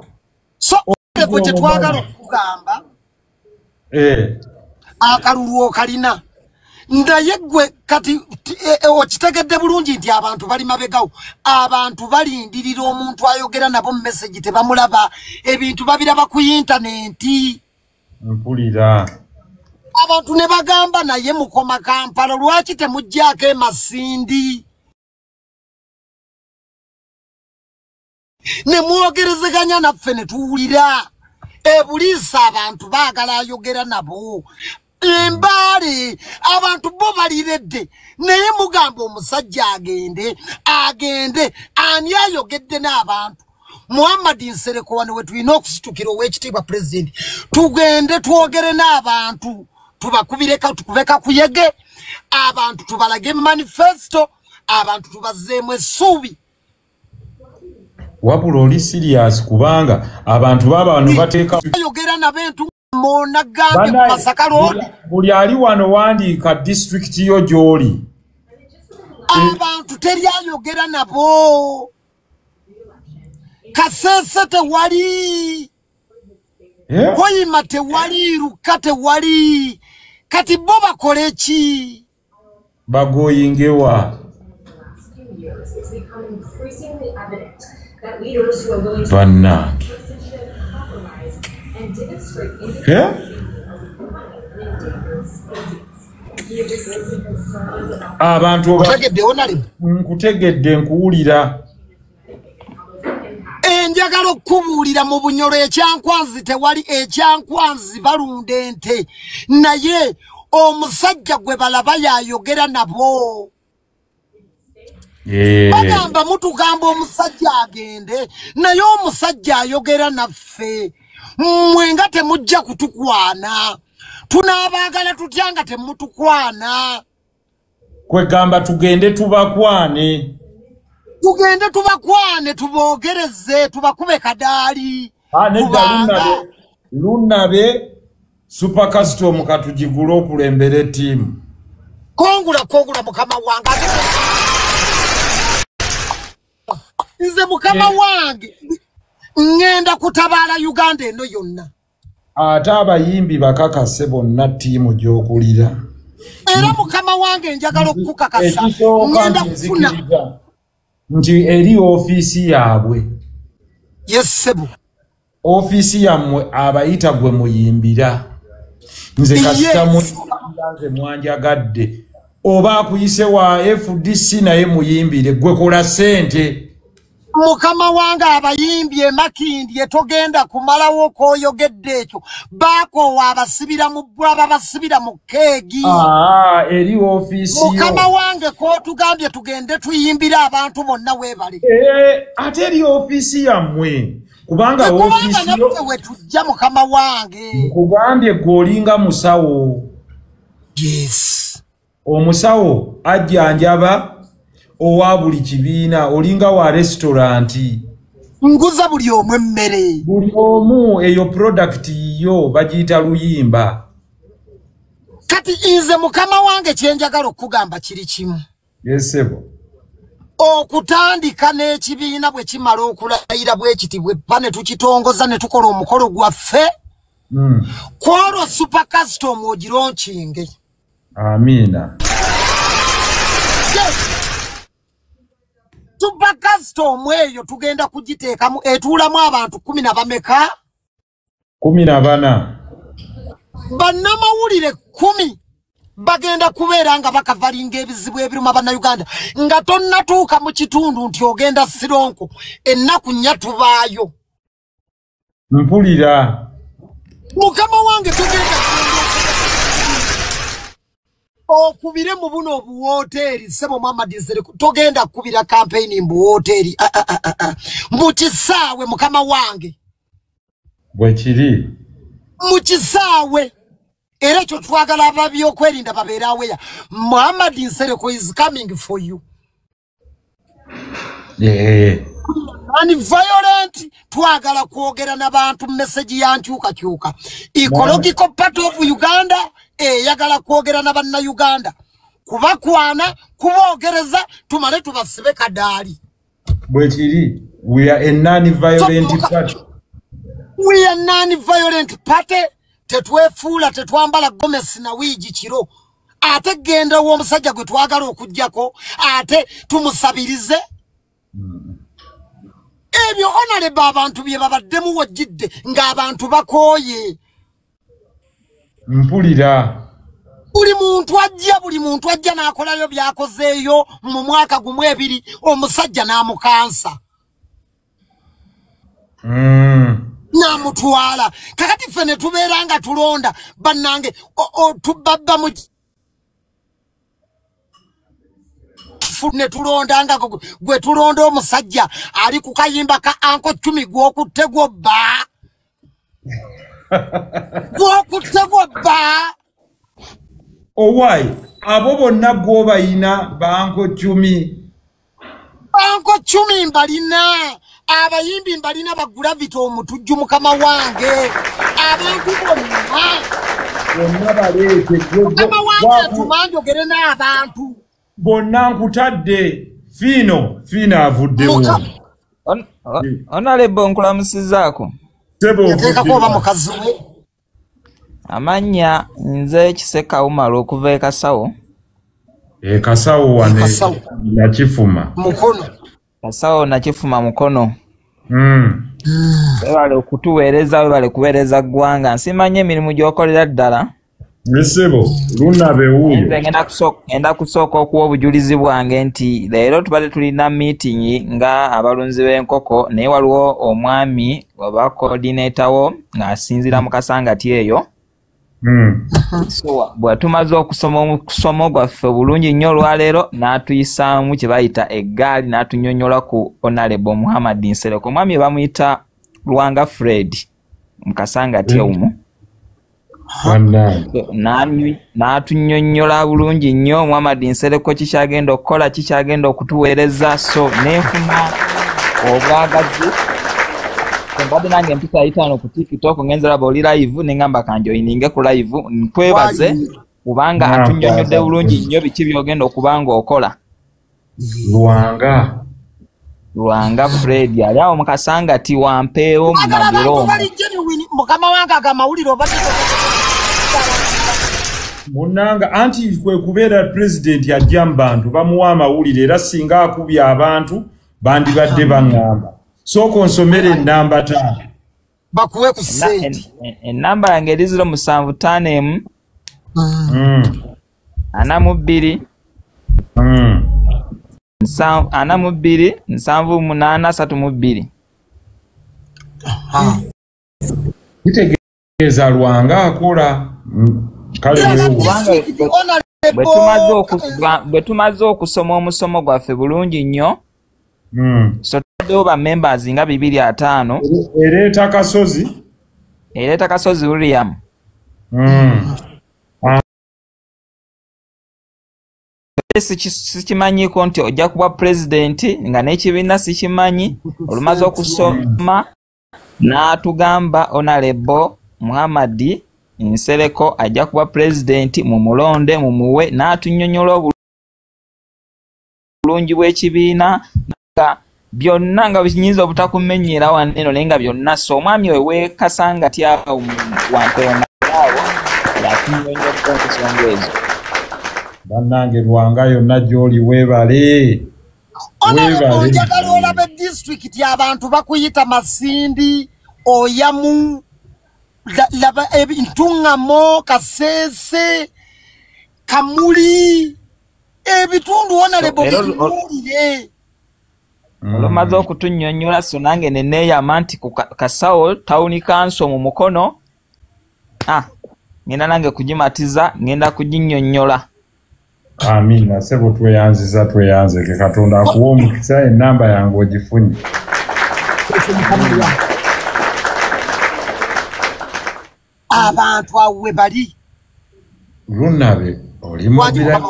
So Honorable tetwagala okugamba. Akalulu kalina. Ndaye gwe kati okitegedde bulungi nti abantu bali mabegawo. Abantu balindirira omuntu ayogera nabo mu message tebamulaba. Ebintu babiraba ku internet. Mpulira. Abantu ne bagamba naye mukoma Kampala lwaki temujjako emasindi. Ne mwogerezeganya naffe ne tuwulira. Ebuliisa abantu baagala ayogera nabo. Embale abantu bo baliredde naye mugamba omusajja agende ani ayogedde n'abantu. Muhammad Nsereko wano we tulina okusitukira ow'ekitiibwa president tugende twogere n'abantu tubakubireka tukubeka kuyege abantu tubalage manifesto abantu tubazeemu essuubi. Wabula oli serious kubanga abantu baba wano bateeka ayogera n'abantu mona gambe ku Masaka Road. Buli ali wano wandiika district yo gy'oli. Abantu teri ayogera nabo. Kasese tewali. Koyima tewali, Luka tewali. Kati bo bakole ki? Bagoyingewa. Bannange. Abantu nkutegedde nkuwulira. Njagala okubuulira mu Bunyoro ekyankwanzi tewali ekyankwanzi balunda ente naye omusajja gwe balaba yayogera nabo. Bagamba mutugamba omusajja agende naye omusajja ayogera naffe. Mwenga temujja kutukwana. Tunabaagala tutya nga temutukwana. Kwegamba tugende tubakwane. Tugende tubakwane tubogereze tubakube kadaali. Lunabe Super Custom katugigula okulembera ttiimu. Kongula mukama wange. Nze mukama wange ngenda kutabaala Uganda eno yonna. Ate abayimbi bakakase bonna ttiimu gy'okulira. Era mukama wange njagala okukakasa ngenda kufuna nti eri ofiisi yaabwe. Yes sebo. Ofiisi yammwe abayita gwe muyimbira. Nze kasita nze mwanjagadde. Oba akuyise wa FDC naye muyimbire gwe kola sente. Mukama wange abayimbye Makindye togenda kumalawo koyogedde ekyo. Baako wabasibira mu bwaba basibira mu keegi. Eri ofiisi yo. Mukama wange ko tugambye tugende tuyimbira abantu bonna webale. Ate eri ofiisi yammwe. Kubanga ofiisi yo wetujja mukama wange. Kugambye gwolinga musawo. Yes. Omusawo ajjanjaba owa buli kibiina olinga wa restauranti. Nguza buli omwe emmere. Buli omu eyo product yo bagiyita luyimba. Kati nze mukama wange kyenjagala okugamba kiri kimu. Yesebo. Okutandika n'ekibiina bwe kimala okulayira bwe kiti bwe pane tukitongoza ne tukola omukolo gwaffe. Kwolwo Super Custom ogironkinge. Amina. Super Custom eyo tugenda kugiteekamu etuulamu abantu 10 bameka? 14. Bannamawulire 10 bagenda kubeera nga bakavalinga ebizibu ebiruma bannayuganda nga tonnatuuka mu kitundu nti ogenda Sironko ennaku 4 tubaayo. Mpulira. Mukama wange tugenda okubire mu buno obuwoteri sebo Muhammad Nsere togenda kubira campaign mu hoteli mukisaawe mukama wange bwe kiri mukisaawe era kyo twagala ababyo kwerinda babeerawe ya Muhammad Nsere is coming for you. And violent twagala kwogera n'abantu message yankyuka ecological part of Uganda yagala kwogera n'abanna Uganda kubakwana kubogereza tumale tubasibe kadaali. Bwe kiri we are a non-violent party. We are non-violent party. Tetwefuula tetwambala gomesi na wiji kiro ate genda w'omusajja gwe twagala okujjako ate tumusabirize. Ebyo honorable abantu bye babaddemu wajjidde ng'abantu bakooye. Mpulira. Buli muntu ajja n'akolayo byakozeeyo mu mwaka gumu 2 omusajja n'amukansa. N'amutwala. Kakati ffe ne tubeera nga tulonda bannange tubabba mu ne tulondanga gwe tulonda omusajja ali ku kayimba ka Anko 10 gw'okutte gw'obba. Gw'okutte gw'obba. Owai abo bonna gw'obayina banko 10. Banko 10 mbalina. Abayimbi mbalina bagula vito omutujju mukama wange. Abantu bonna baleete mukama wange tumanjogere n'abantu. Bonna nkutadde Fino avuddewo. Honorable nkulamusizaako. Yateekako oba mukazi we. Amanya nze Kiseka Umaro okuva e Kasawo. Kasawo wane nakifuma. Mukono. Kasawo nakifuma mukono. Webale okutuweereza webale kuweereza ggwanga nsimanye emirimu gy'okolera ddala. Nesebo lunabe wuyo. Ngenda kusooka okuwa obujulizi bwange nti leero tubadde tulina meeting nga abalunzi b'enkoko naye waliwo omwami oba coordinator wo ng'asinzira mu kasangati eyo. So bwatumaze okusoma gwaffe bulungi nnyo olwaleero n'atuyisaamu kye bayita eggaali n'atunyonnyola ku Honorable Muhammad Nsere ku mwami bamuyita Lwanga Fred mu kasangati ewumu. N'atunyonnyola bulungi nnyo Muhammad Nsere ko kikyagenda okukola kikyagenda okutuweereza so neefuna obwagazi mbadde nange mpita 5 ku TikTok ngenza laba oli live nengamba kanjoyininge ku live nkwebaze kubanga atunnyonnyodde bulungi nnyo biki byogenda okubanga okola. Lwanga Fred yali awo mukasanga ti wampeewo mu magero. Mukama wange agamawulire obadde Munanga anti kwe kubeera president yajja mu bantu bamuwa amawulire era singa akubya abantu bandibadde baŋŋamba. Sooka onsomere ennamba 5. Bakuwe ku sente. Ennamba yange eri 075 42 7832. Kitegeeza Lwanga akola kale bwe tumaze okusoma omusomo gwaffe bulungi nnyo. So tuddewo ba members nga 205. Ereeta Kasozi William. Sikimanyiko nti ojja kuba president nga n'ekibiina sikimanyi. Olumaze okusoma n'atugamba Honorable Muhammad Nsereko ajja kuba president mu mulonde mumuwe n'atunnyonnyola obulungi bw'ekibiina byonna nga binyinza obutakumenyera waneno naye nga byonna so omwami we weekasanga tyawo wampeonaawo ng'atunnyonnyodde ensonga ezo. Bannange Lwanga yonna gy'oli weebale. Njagala olaba disitulikiti abantu bakuyita Masindi, Oyamu, laba Ntuŋŋamo, Kasese, Kamuli, ebitundu Honorable bimuwulire. Olumaze okutunnyonnyola so nange ne neeyama nti ku Kasawo Town Council mu mukono ngenda nange kugimatiza ngenda kuginnyonnyola. Amina sebo tweyanziza tweyanzeke Katonda akuwa omukisa ennamba yange ogifunye. Abantu awe bali Lunabe oli mubira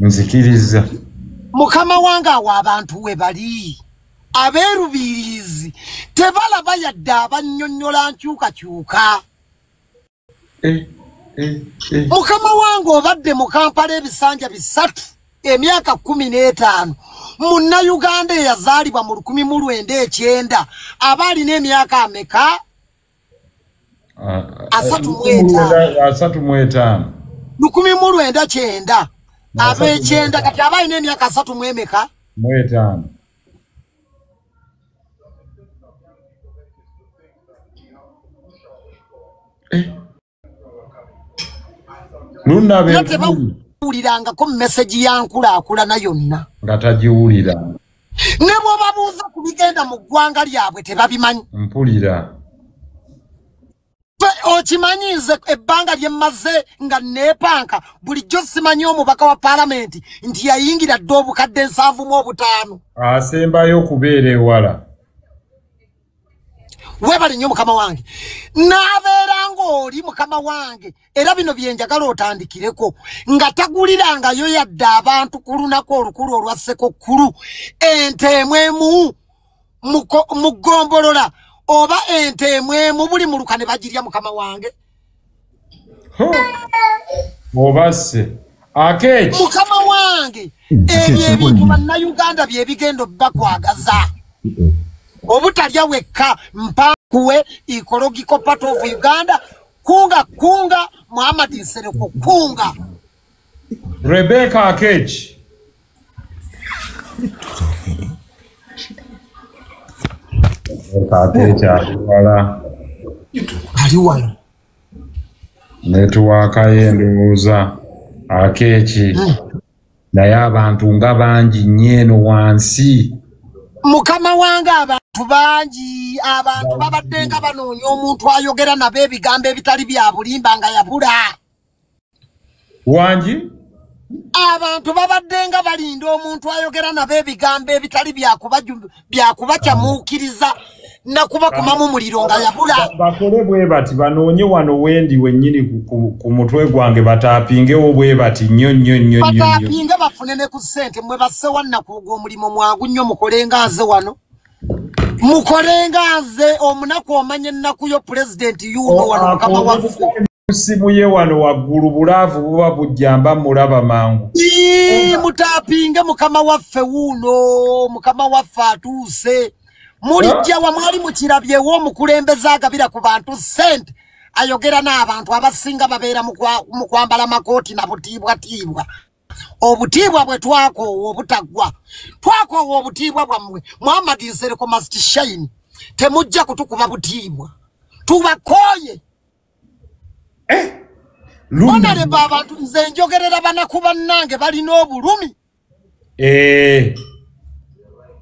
nzikiriza. Mukama wange awo abantu we bali abeerubirizi tebalaba yadde abannyonnyola nkyukakyuka. Mukama wange obadde mu Kampala ebisanja 3 emyaka 15 Munnayuganda eyazaalibwa mu 1909 aba alina emyaka ameka? 35. 1909 ab'ekyenda kati aba alina emyaka 3 emeka? 5. Ulirangako message yankulaakulana yonna nga tagiwulira. Ne bw'obabuuza ku bigenda mu ggwanga lyabwe tebabimanyi. Mpulira. Okimanyize ebbanga lye mmaze nga neepanka bulijjo simanyi omubaka wa paalamenti nti yayingira dde obukadde 7.5. Asembayo okubeera ewala. Webale nnyo mukama wange. N'abeera ng'oli mukama wange era bino bye njagala otandikireko nga tagulirangayo yadde abantu ku lunaku olukulu olwa Ssekokkulu ente emwemu mu ggombolola oba ente emwemu buli muluka ne bagirya mukama wange. Obasse akeeki mukama wange ebyo ebintu bannayuganda bye bigendo bakwagaza obutalya wekka mpakuwe ecological part of Uganda kunga Muhammad Nsereko kunga Rebecca Akechi wala aliwala networka yendowooza Akechi naye abantu nga bangi nyeeno wansi mukama wange abantu bangi abantu babadde nga banoonya omuntu ayogera nabo ebigambo ebitali bya bulimba nga yabula wangi abantu babadde nga balinda omuntu ayogera nabo ebigambo ebitali byakubakyamuukiriza nakuba kumamu muliro nga yabula bakole bwe bati banoonye wano wendi wennyini ku mutwe gwange bataapingewo bwe bati nnyo bataapinge bafune ne ku ssente mwe basse wannaku ogw'omulimu mwangu nnyo mukole nga nze wano mukolenga nze omunaku omanye nnaku yo president yuno wano mukama waffe simu ye wano waggulu bulaavu buba bujjamba mulaba mangu mutapinge mukama waffe wuno mukama waffe atuuse mulijja wa mwali mukirabyewo omukulembeze agabira ku bantu sente ayogera n'abantu abasinga babeera mu kwambala makooti na butiibwatiibwa obutiibwa bwe twakoowa obutaggwa twakoowa obutiibwa bwammwe Muhammad Nsereko must shine temujja kutukuba butiibwa tubakooye Honorable abantu nze njogerera banaku bannange balina obulumi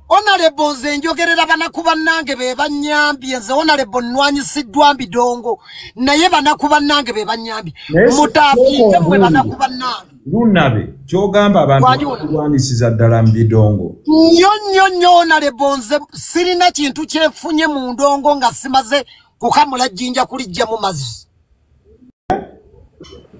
Honorable nze njogerera banaku bannange be banyambye nze Honorable nnwanyisiddwa Mbidongo naye banaku bannange be banyambye mutapinge mwe banaku bannange Lunabe kyogamba abantu kulwanisiza ddala Mbidongo nnyo Honorable nze sirina kintu kyefunye mu ndongo nga simaze kukamula jjinja kulijja mu mazzi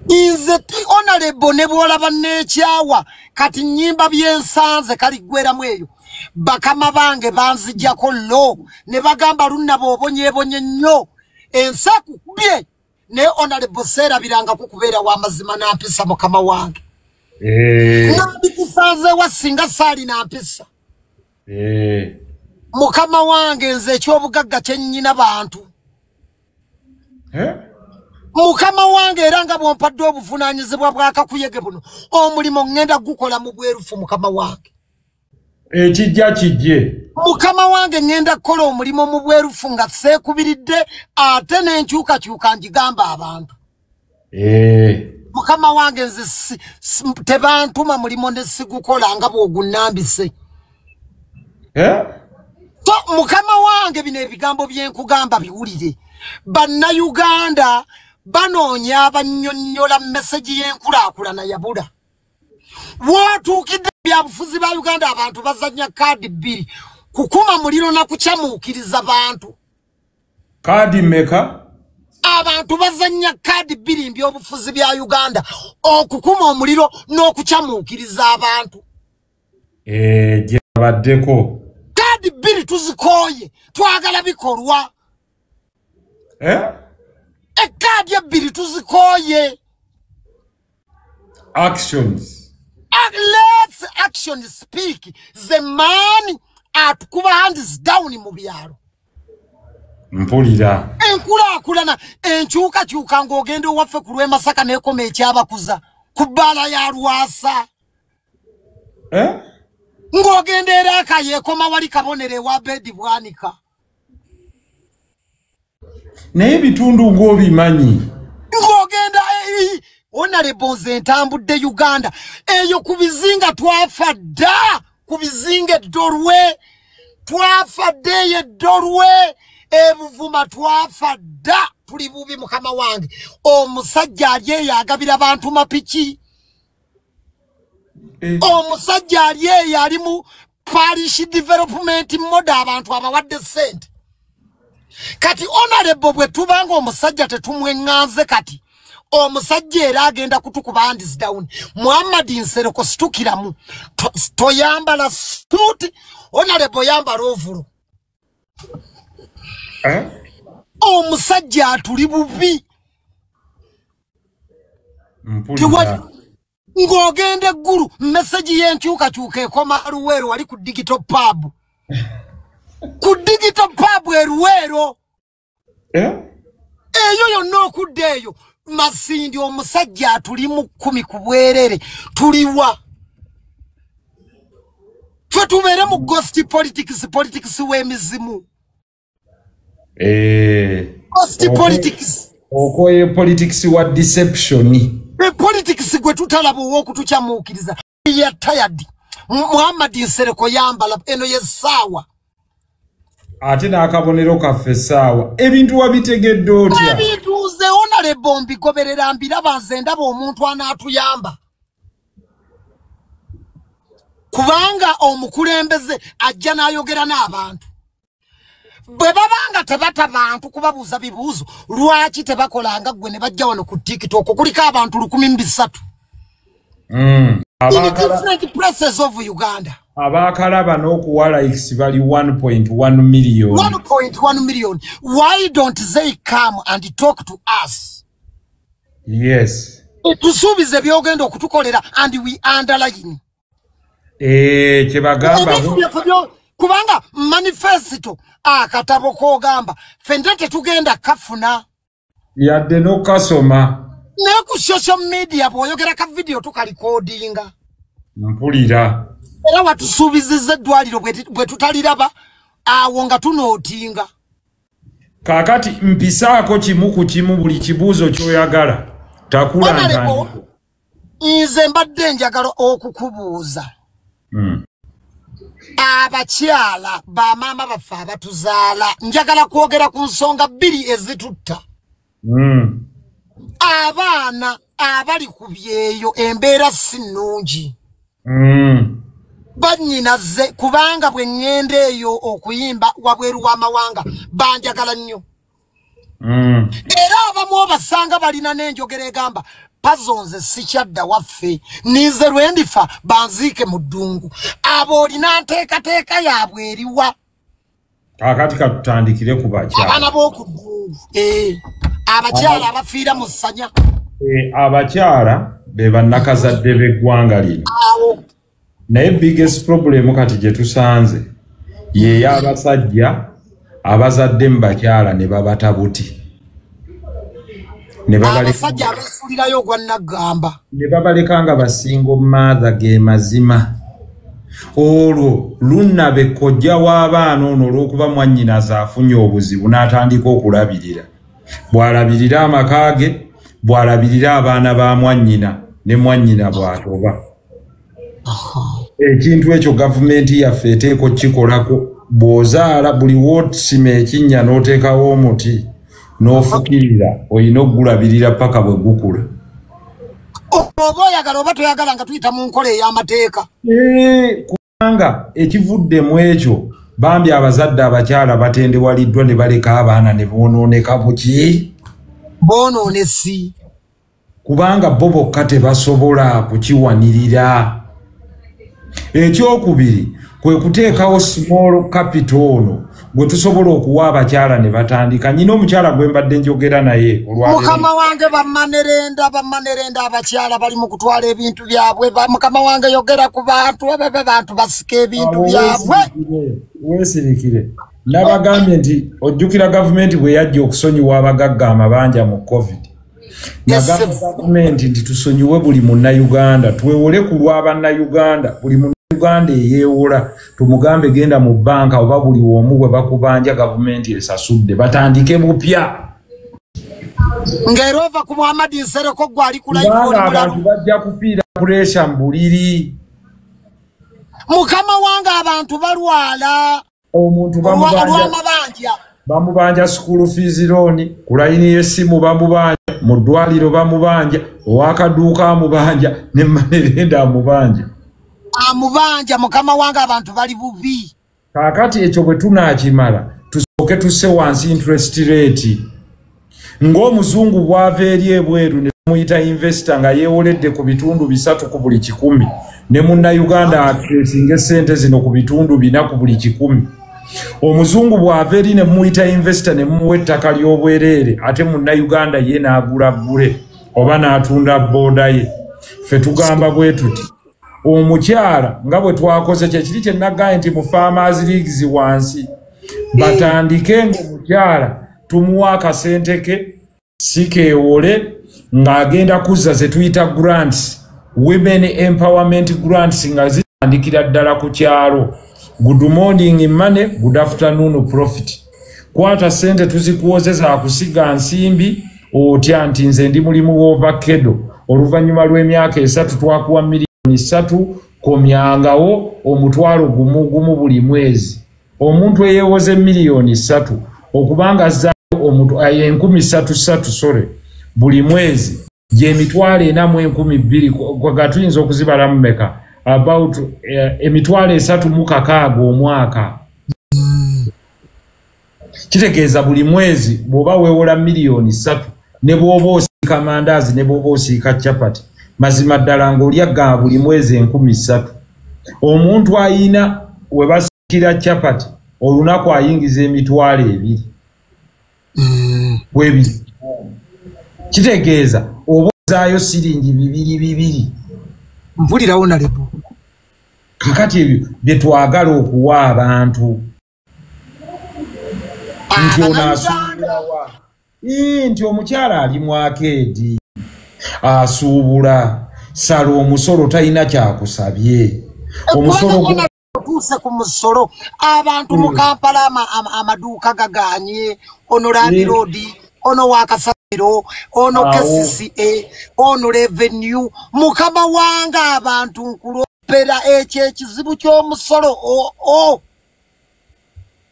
Inze Honorable ne bwolaba n'ekyawa kati nnyimba byensanze kaligweramu eyo bakama bange banzijjako lo ne bagamba Lunabe obonyeebonye nnyo ensaku bye ne Honorable seerabiranga kukubeera w'amazima n'ampisa mukama wange nandikusanze wa singa saali n'ampisa mukama wange nze ekyobugagga kye nnyina bantu mukama wange era nga bwompadde obuvunaanyizibwa bw'akakuyege buno omulimu ngenda gukola mu bwerufu mukama wange ekijja kijje mukama wange ngenda kukola omulimu mu bwerufu nga seekubiridde ate n'enkyukakyuka njigamba abantu mukama wange nze tebantuma mulimo ne sigukola nga bw'ogunnambise so mukama wange bino ebigambo byenkugamba biwulire Bannayuganda banoonya abannyonnyola message y'enkulaakulana yabula wootuukidde byabufuzi ba Uganda abantu bazannya kaadi bbiri kukuma muliro na kucamuukiriza bantu kaadi meka abantu bazannya kaadi bbiri mbyobufuzi bya Uganda okukuma omuliro n'okucamuukiriza abantu gyabaddeko kaadi bbiri tuzikooye twagala bikolwa Ekadi ebbiri tuzikooye actions let's action speak the man atukuba hands down mu byalo mpulira enkulaakulana enkyukakyuka ng'ogenda owaffe ku lw'e Masaka n'ekoma ekyabakuza ku bbaala ya Lwasa ng'ogenda era akayeekoma wali kabonero ewa Bedi Bwanika naye bitundu ng'obimanyi ng'ogenda Honorable nze ntambudde Uganda eyo ku bizinga twafa dda ku bizinga eddolwe twafa dda eddolwe ebuvuma twafa dda tuli bubi mukama wange omusajja ali eyo agabira abantu mapiki omusajja ali eyo ali mu parish development mode abantu abawadde sente kati Honorable bwe tubanga omusajja tetumweŋŋanze kati omusajja era agenda kutukuba hands down Muhammad Nsereko situkiramu toyambala suit Honorable yambala ovulo omusajja atuli bubi ng'ogenda eggulu message y'enkyukakyuka ekoma Luweero wali ku digital pub Eruweero eyo yonna okudda eyo Masindi omusajja atuli mu 10 ku bwerere tuliwa ffe tubeere mu ghost politics w'emizimu ghost politics okoye politics wa deception politics gwe tutalaba ow'okutukyamuukiriza ya tired Muhammad Nsereko yambala eno y'essaawa ate n'akabonero kaffe essaawa ebintu wabitegedde otya ebintu nze Honorable mbigoberera mbiraba nze ndaba omuntu anaatuyamba kubanga omukulembeze ajja n'ayogera n'abantu bwe babanga tebata bantu kubabuuza bibuuzo lwaki tebakolanga gwe ne bajja wano ku TikTok kuliko abantu 1300 in different places of Uganda. Abakalaba n'okuwala X bali 1.1 million. 1.1 million. Why don't they come and talk to us? Yes. Tusubize byogenda okutukolera and we underline. Kyebagamba kubanga manifesto akatabo kogamba fendete tugenda kafuna yadde n'okasoma ne ku social media bwoyogera ka video tukalicordinga mpulira era watusuubiziza eddwaliro bwe tutaliraba awo nga tunootinga kakati mpisaako kimu ku kimu buli kibuuzo ky'oyagala takula ndani nze mbadde njagala okukubuuza abakyala bamaama baffe abatuzaala njagala kwogera ku nsonga 2 ezitutta abaana abali ku byeyo embeera si nnungi bannyinaze kubanga bwe ŋŋenda eyo okuyimba wabweru w'amawanga banjagala nnyo era abamu obasanga balina n'enjogera egamba pazonze sikyadda waffe ninze lwendifa banziike mu ddungu abo olina nteekateeka yaabwe eriwa kakati katutandikire ku bakyala abaana b'oku ddungu abakyala abafiira mu ssanya abakyala be bannakazadde b'eggwanga lino naye biggest problem kati gye tusanze ye y'abasajja abazadde mu bakyala ne babata buti ne abasajja abeesuulirayo ogwa naggamba ne babaleka nga basinga omumaatha ge mazima olwo lunnabe kojja w'abaana ono olw'okuba mwannyinaze afunye obuzibu n'atandika okulabirira bw'alabirira amaka ge bw'alabirira abaana ba mwannyina ne mwannyina bw'atoba ekintu ekyo gavumenti yaffe eteeka okikolako bw'ozaala buli w'osima ekinnya n'oteekawo omuti n'ofukirira olina okugulabirira paka bwe gukula oba oyagala oba toyagala nga tuyita mu nkola ey'amateeka kubanga ekivuddemu ekyo bambi abazadde abakyala batendewaliddwa ne baleka abaana ne boonooneka buki boonoonesi kubanga bo bokka tebasobola kukiwanirira ekyokubiri kwe kuteekawo small capital ono gwe tusobola okuwa abakyala ne batandika nyina omukyala gwe mbadde njogera naye mukama wange bamanerenda abakyala bali mu kutwala ebintu byabwe mukama wange yogera ku bantu abantu basika ebintu byabwe weesirikire nabagambye nti ojjukira gavumenti bwe yajja okusonyiwa abagagga amabanja mu covid nagamba gavumenti nti tusonyiwe buli munnayuganda twewole ku lw'abannayuganda buli munnayuganda eyeewola tumugambe genda mu bbanka oba buli omu bwe bakubanja gavumenti esasudde batandike bupya ng'era ova ku Muhammadi Nsereko gwali kubanga abantu bajja kufiira puresha mu buliri mukama wange abantu balwala omuntu bamubanja school fees loan ku layini y'essimu bamubanja mu ddwaliro bamubanja owakaduuka amubanja ne manerenda amubanja mukama wange abantu bali bubi kaakati ekyo bwe tunaakimala tusooke tusse wansi interest rate ng'omuzungu bw'ava eri ebweru ne muyita investor nga yeewoledde ku bitundu 3 ku buli 100 ne munnayuganda atresinga essente zino ku bitundu 4 ku buli 100 omuzungu bw'ava eri ne muyita investor ne mumuwa ettaka ly'obwereere ate munnayuganda ye n'agulagule oba n'atunda booda ye ffe tugamba bwe tuti omukyala nga bwe twakoze kyekiri kye nagambye nti mu farmers leagues wansi batandike ng'omukyala tumuwa akasente ke sikeewole ng'agenda kuzza ze tuyita grants women empowerment grants nga zitandikira ddala ku kyalo good morning money good afternoon profit kwata sente tuzikuwozeza akusiga nsimbi otya nti nze ndi mulimu w'ovakedo oluvannyuma lw'emyaka 3 twakuwa miliyoni 3 komyangawo omutwalo gumu buli mwezi omuntu eyeewoze miliyoni 3 okubanga omuntu aye 13,000 sore buli mwezi je emitwalo 4,200 kwa gatuyinza okuzibala mu meka about emitwalo 3 omwaka kitegeeza buli mwezi bw'oba weewola miliyoni 3 ne bw'oba osiika mandazi ne bw'oba osiika chapati mazima ddala ng'olya ga buli mwezi 13,000 omuntu ayina we basikira chapati olunaku ayingiza emitwalo 2 bwebiri kitegeeza oba ozaayo siringi 2 mpulirawo nalebo kakati ebyo bye twagala okuwa abantu nti onaasuubulawa nti omukyala ali mu akeedi asuubula sala omusolo talina kyakusabye omusolo tuuse ku musolo abantu mu Kampala amaduuka gaganye ono Land Road ono wakasabiro ono KCCA ono revenue mukama wanga abantu nkulopera ekyo ekizibu ky'omusolo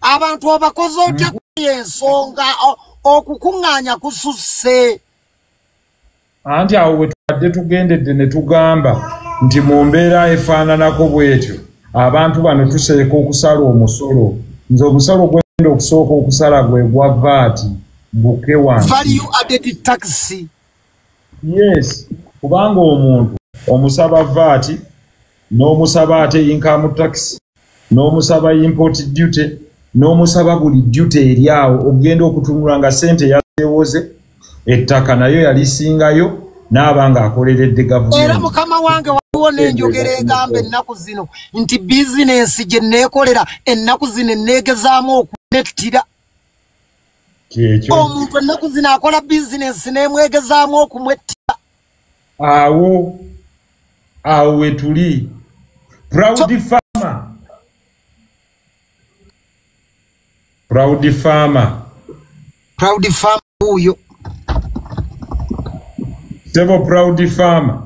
abantu abakozi otya ensonga okukuŋŋaanya kususse anti awo bwe tubadde tugendedde ne tugamba nti mu mbeera efaananako bwetyo abantu bano tuseeka okusala omusolo nze omusolo gwenda okusooka okusala gwe gwa VAT buke wange value added tax yes kubanga omuntu omusaba VAT n'omusaba ate income tax n'omusaba import duty n'omusaba buli duty eri awo ogenda okutunula nga ssente yaseewoze ettaka nayo yalisingayo n'abanga akoleredde gavumenti era mukama wange waliwo n'enjogera egamba ennaku zino nti bizinensi gye neekolera ennaku zino enneegezaamu okunettira omuntu ennaku zino akola bizinensi n'emwegezaamu okumwettira awo we tuli proud farmer uyo Sebo proud farmer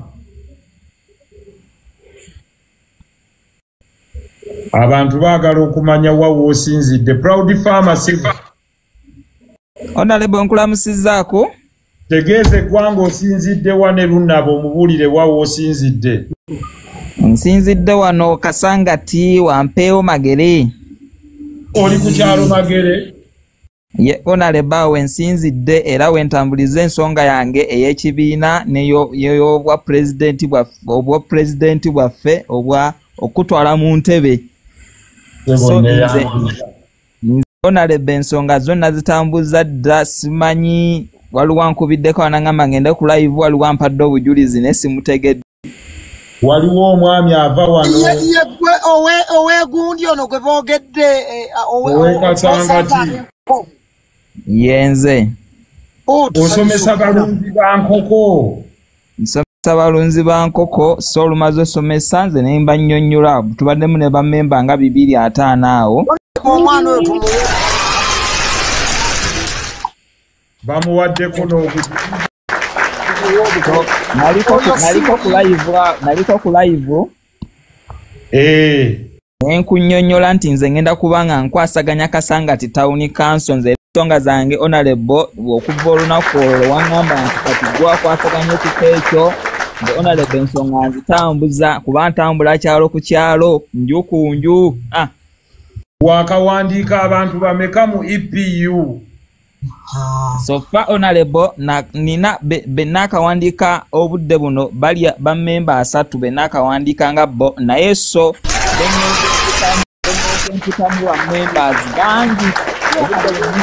abantu baagala okumanya wawo osinzidde proud farmer siva Honorable nkulamusizaako tegeeze eggwanga osinzidde wane Lunabo omubuulire wawo osinzidde nsinzidde wano Kasangati Wampeewo Magere oli ku kyalo Magere ye Honorable wensinzidde era wentambuliza ensonga yange ey'ekibiina n'ey'obwa pulezidenti bwaffe obwa okutwala mu ntebe so nze Honorable ensonga zonna zitambuza dda simanyi waliwo nkubiddeko wanangamba ngende ku live waliwo ampadde obujulizi ne simutegedde waliwo omwami ava wano yegwe owegundi ono gwe boogedde Kasangati yenze osomesa balunzi ba nkoko nsomesa balunzi ba nkoko so olumaze osomesa nze ne mbannyonnyola tubaddemu ne bammemba nga 250 awo omwana oyo bamuwaddeko naliko ku live nenkunnyonnyola nti nze ngenda kubanga nkwasaganya Kasangati Town Council nze ensonga zange Honorable okuva olunaku olwo wangamba nti kati gwakwasaganya ekifo ekyo nze Honorable ensonga nzitambuza kuba ntambula kyalo ku kyalo nju ku nju wakawandiika abantu bameka mu EPU sofa Honorable nina benakawandiika obudde buno bali bammemba 3 benakawandiika nga bo naye so benyekitamu wa members bangi obudde buno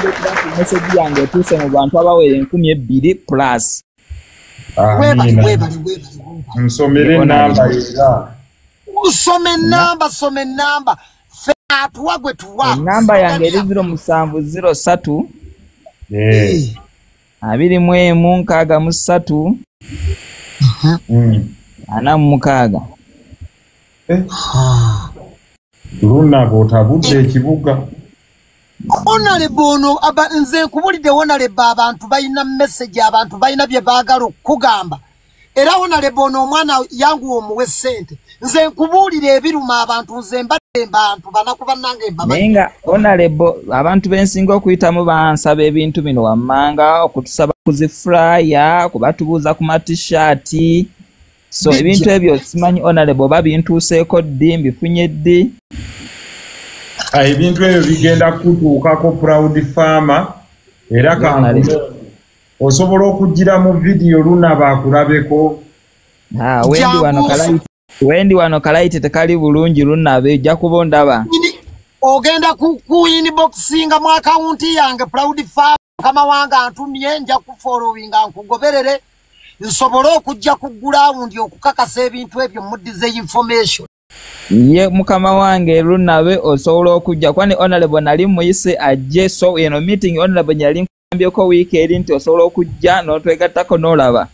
message yange etuuse mu bantu abawere 12,000+. Nsomere namba era some namba atuwa gwe tuwa namba yange eri 0703 2163 46 Lunabo otabudde ekibuga Honorable ono nze nkubulidde Honorable abantu balina message abantu balina bye baagala okugamba era Honorable ono omwana yangu omuwe ssente nze nkubuulira ebiruma abantu nze mbadde abantu banakuba nange mbaba nenga Honorable abantu bensinga okuyitamu bansaba ebintu bino wammanga okutusaba kuziflyer kubatubuuza ku t-shirt so ebintu ebyo simanyi Honorable babintuuseeko ddi mbifunye ddi ebintu ebyo bigenda kutuukako proud farmer era osobola okugira mu video Lunaba akulabeko wendi wano kalaite tekali bulungi lunabe ejja kubondaba ogenda ku inboxinga mu account yange proud farm kama wanga antumye nja ku followinga nkugoberere nsobole okujja ku ground okukakasa ebintu ebyo mudize information ye mukama wange lunabe osobola okujja kwani honorable nali muyise ajje so eno meeting honorable nyali nkambyeko weekend nti osobola okujja n'otwegattako n'olaba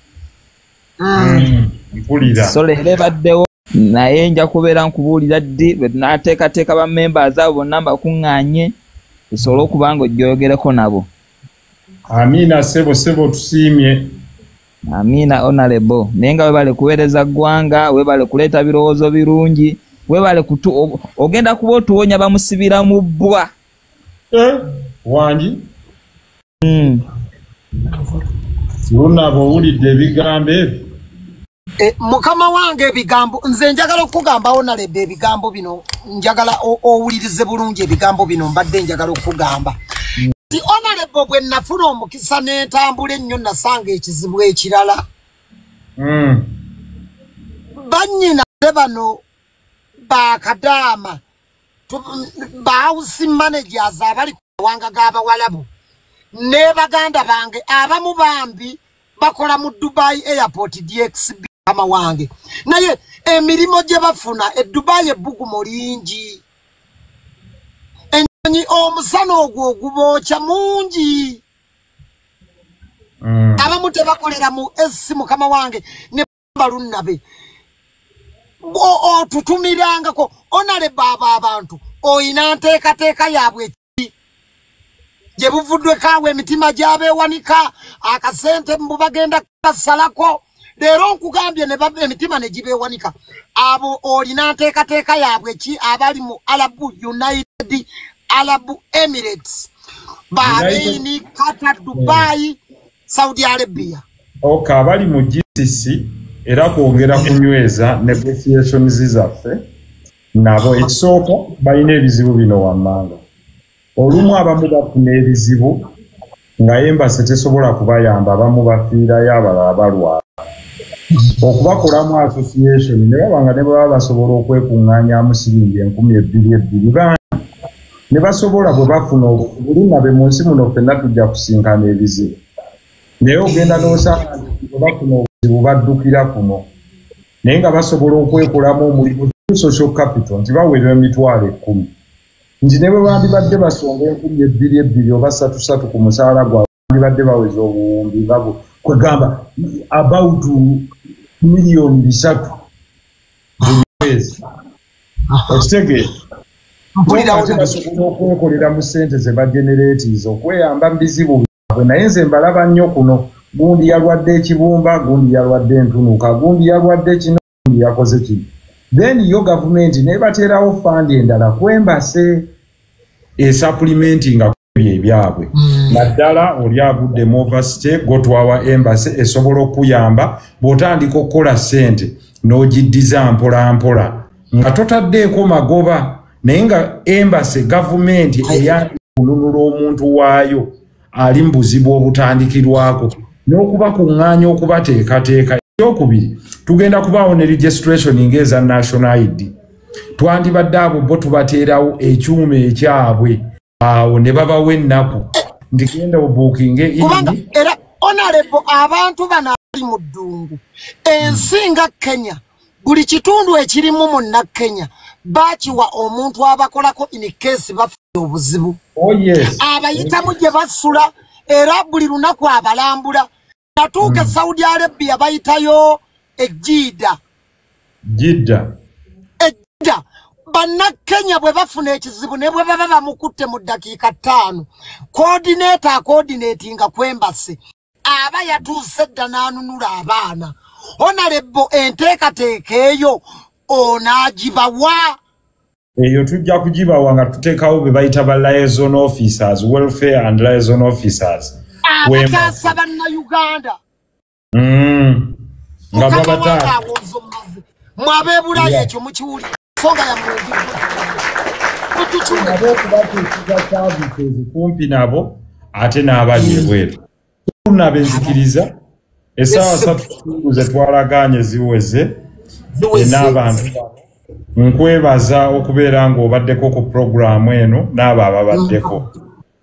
mpulira so leero baddewo naye nja kubeera nkubuulira ddi bwe tunaateekateeka ba members abo bonna mbakuŋŋaanye tusobole okuba nga ojjoyogereko nabo. Amina sebo tusiimye. Amina honorable naye nga webale kuweereza ggwanga webale kuleeta birowoozo birungi webale ogenda kuba otuwonya bamusibira mu bbwa wangi lunabo owulidde ebigambo ebyo mukama wange ebigambo nze njagala okugamba honorable ebigambo bino njagala owulirize bulungi ebigambo bino mbadde njagala okugamba ti honorable bwe nafuna omukisa n'entambula ennyo nasanga ekizibu ekirala bannyina bano bakadaama house managers abali ku mawanga g'abawalabu ne baganda bange abamu bambi bakola mu Dubai airport DXB kama wange naye emirimu gye bafuna Dubai ebbugumu lingi enyi omusana ogwo ogubooca mungi abamu tebakolera mu essimu kama wange ne balunnabe otutumirangako onale baba abantu oyina nteekateeka yaabwe gye buvuddwe kaawe emitima gy'abeewanika akasente mbu bagenda kasalako leero nkugambye ne emitima ne gibeewanika abo olina nteekateeka yaabwe ki abali mu Arabu United Arab Emirates Bahrain Qatar Dubai Saudi Arabia abali mu GCC era kwongera kunyweza negotiations zaffe nabo ekisooka balina ebizibu bino wammanga olumu abamu bafuna ebizibu nga embasi tesobola kubayamba abamu bafiirayo abalala balwala okubakolamu association ne babanga ne baba basobola okwekuŋŋaanyaamu siringi 2,200 bangi ne basobola bwe bafuna obulunnabe mu nsi muno ffenna tujja kusinkana ebizibu naye ogenda n'osanga bwe bafuna obuzibu baddukira kuno naye nga basobola okwekolamu omulimu social capital nti baweerwa 10,000 nti ne bwe bandibadde basonga 2,200 oba 3 ku musaala gwabwe bandibadde baweza obuwumbi kwegamba about 3,000,000 buli mwezi okitegeera ate basobola okwekolera mu ssente ze bageneratives okweyamba mu bizibu byabwe naye nze mbalaba nnyo kuno gundi yalwadde ekibumba gundi yalwadde entunuka gundi yalwadde kino gundi yakoze kino then yo gavumenti nebateerawo fandi endala kwembase supplementing akubye ebyabwe naddala oli agudde mu overstay gotwawa embassy esobola okuyamba bw'otandika okukola ssente n'ogiddiza mpola mpola nga totaddeeko magoba naye nga embassy gavumenti eyandi kununula omuntu waayo ali mu buzibu obutandikirwako n'okubakuŋŋaanya okubateekateeka. Ekyokubiri tugenda kubaawo ne registration ng'eza national ID twandibadde abo bo tubateerawo ekyuma ekyabwe awo ne babawo ennaku nti genda obuukinge era honorable abantu bano abali mu ddungu ensi nga Kenya buli kitundu ekirimu munna Kenya bakiwa omuntu abakolako in case bafuna obuzibu abayitamu gye basula era buli lunaku abalambula natuuka Saudi Arabia bayitayo Ejida banna Kenya bwe bafuna ekizibu ne bwe baba bamukutte mu dakiika 5 coordinatinga kwembase aba yatuuse dda n'anunula abaana honorable enteekateeka eyo onaagibawa eyo tujja kugibawa nga tuteekawo be bayita ba liaison officers welfare and liaison officers abakyasa bannayuganda nga babata mwabebulayo ekyo mukiwuli songa ya kumpi nabo ate n'abali ebweru tunabenzikiriza Esawa satu ze twalaganye ziweze n'abantu nkwebaza okubeera ng'obaddeko ku programu eno n'abo ababaddeko.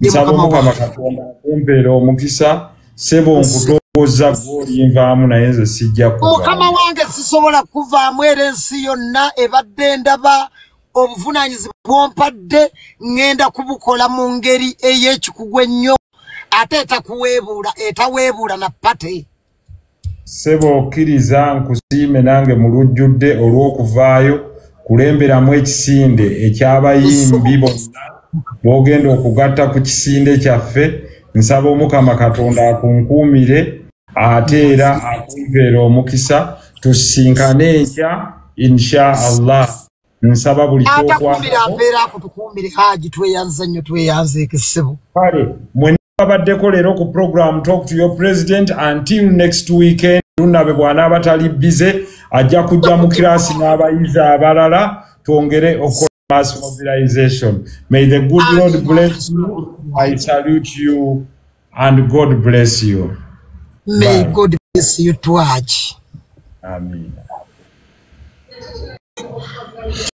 Nsaba Mukama Katonda akumpeera omukisa sebo nkutongoza gw'olinvaamu naye nze sijja kuvaamu. Mukama wange sisobola kuvaamu era ensi yonna ebadde ndaba obuvunaanyizibwa bwompadde ngenda kubukola mu ngeri ey'ekikugu ennyo ate etaweebuula na pate. Sebo okkiriza nkusiime nange mu lujjudde olw'okuvaayo kulemberamu ekisinde eky'abayimbi bonna b'ogenda okugatta ku kisinde kyaffe. Nsaba Omukama Katonda akunkuumire ate era akumpeera omukisa tusinkane enkya insha Allah. Nsaba buli kale mwenna abaddeko leero ku program Talk to Your President. Until next weekend, Lunabe bw'anaaba tali bize ajja kujja mu kiraasi n'abayizi abalala twongere okola mass mobilization. May the good Lord bless you. I salute you and God bless you. May God bless you too. Amen.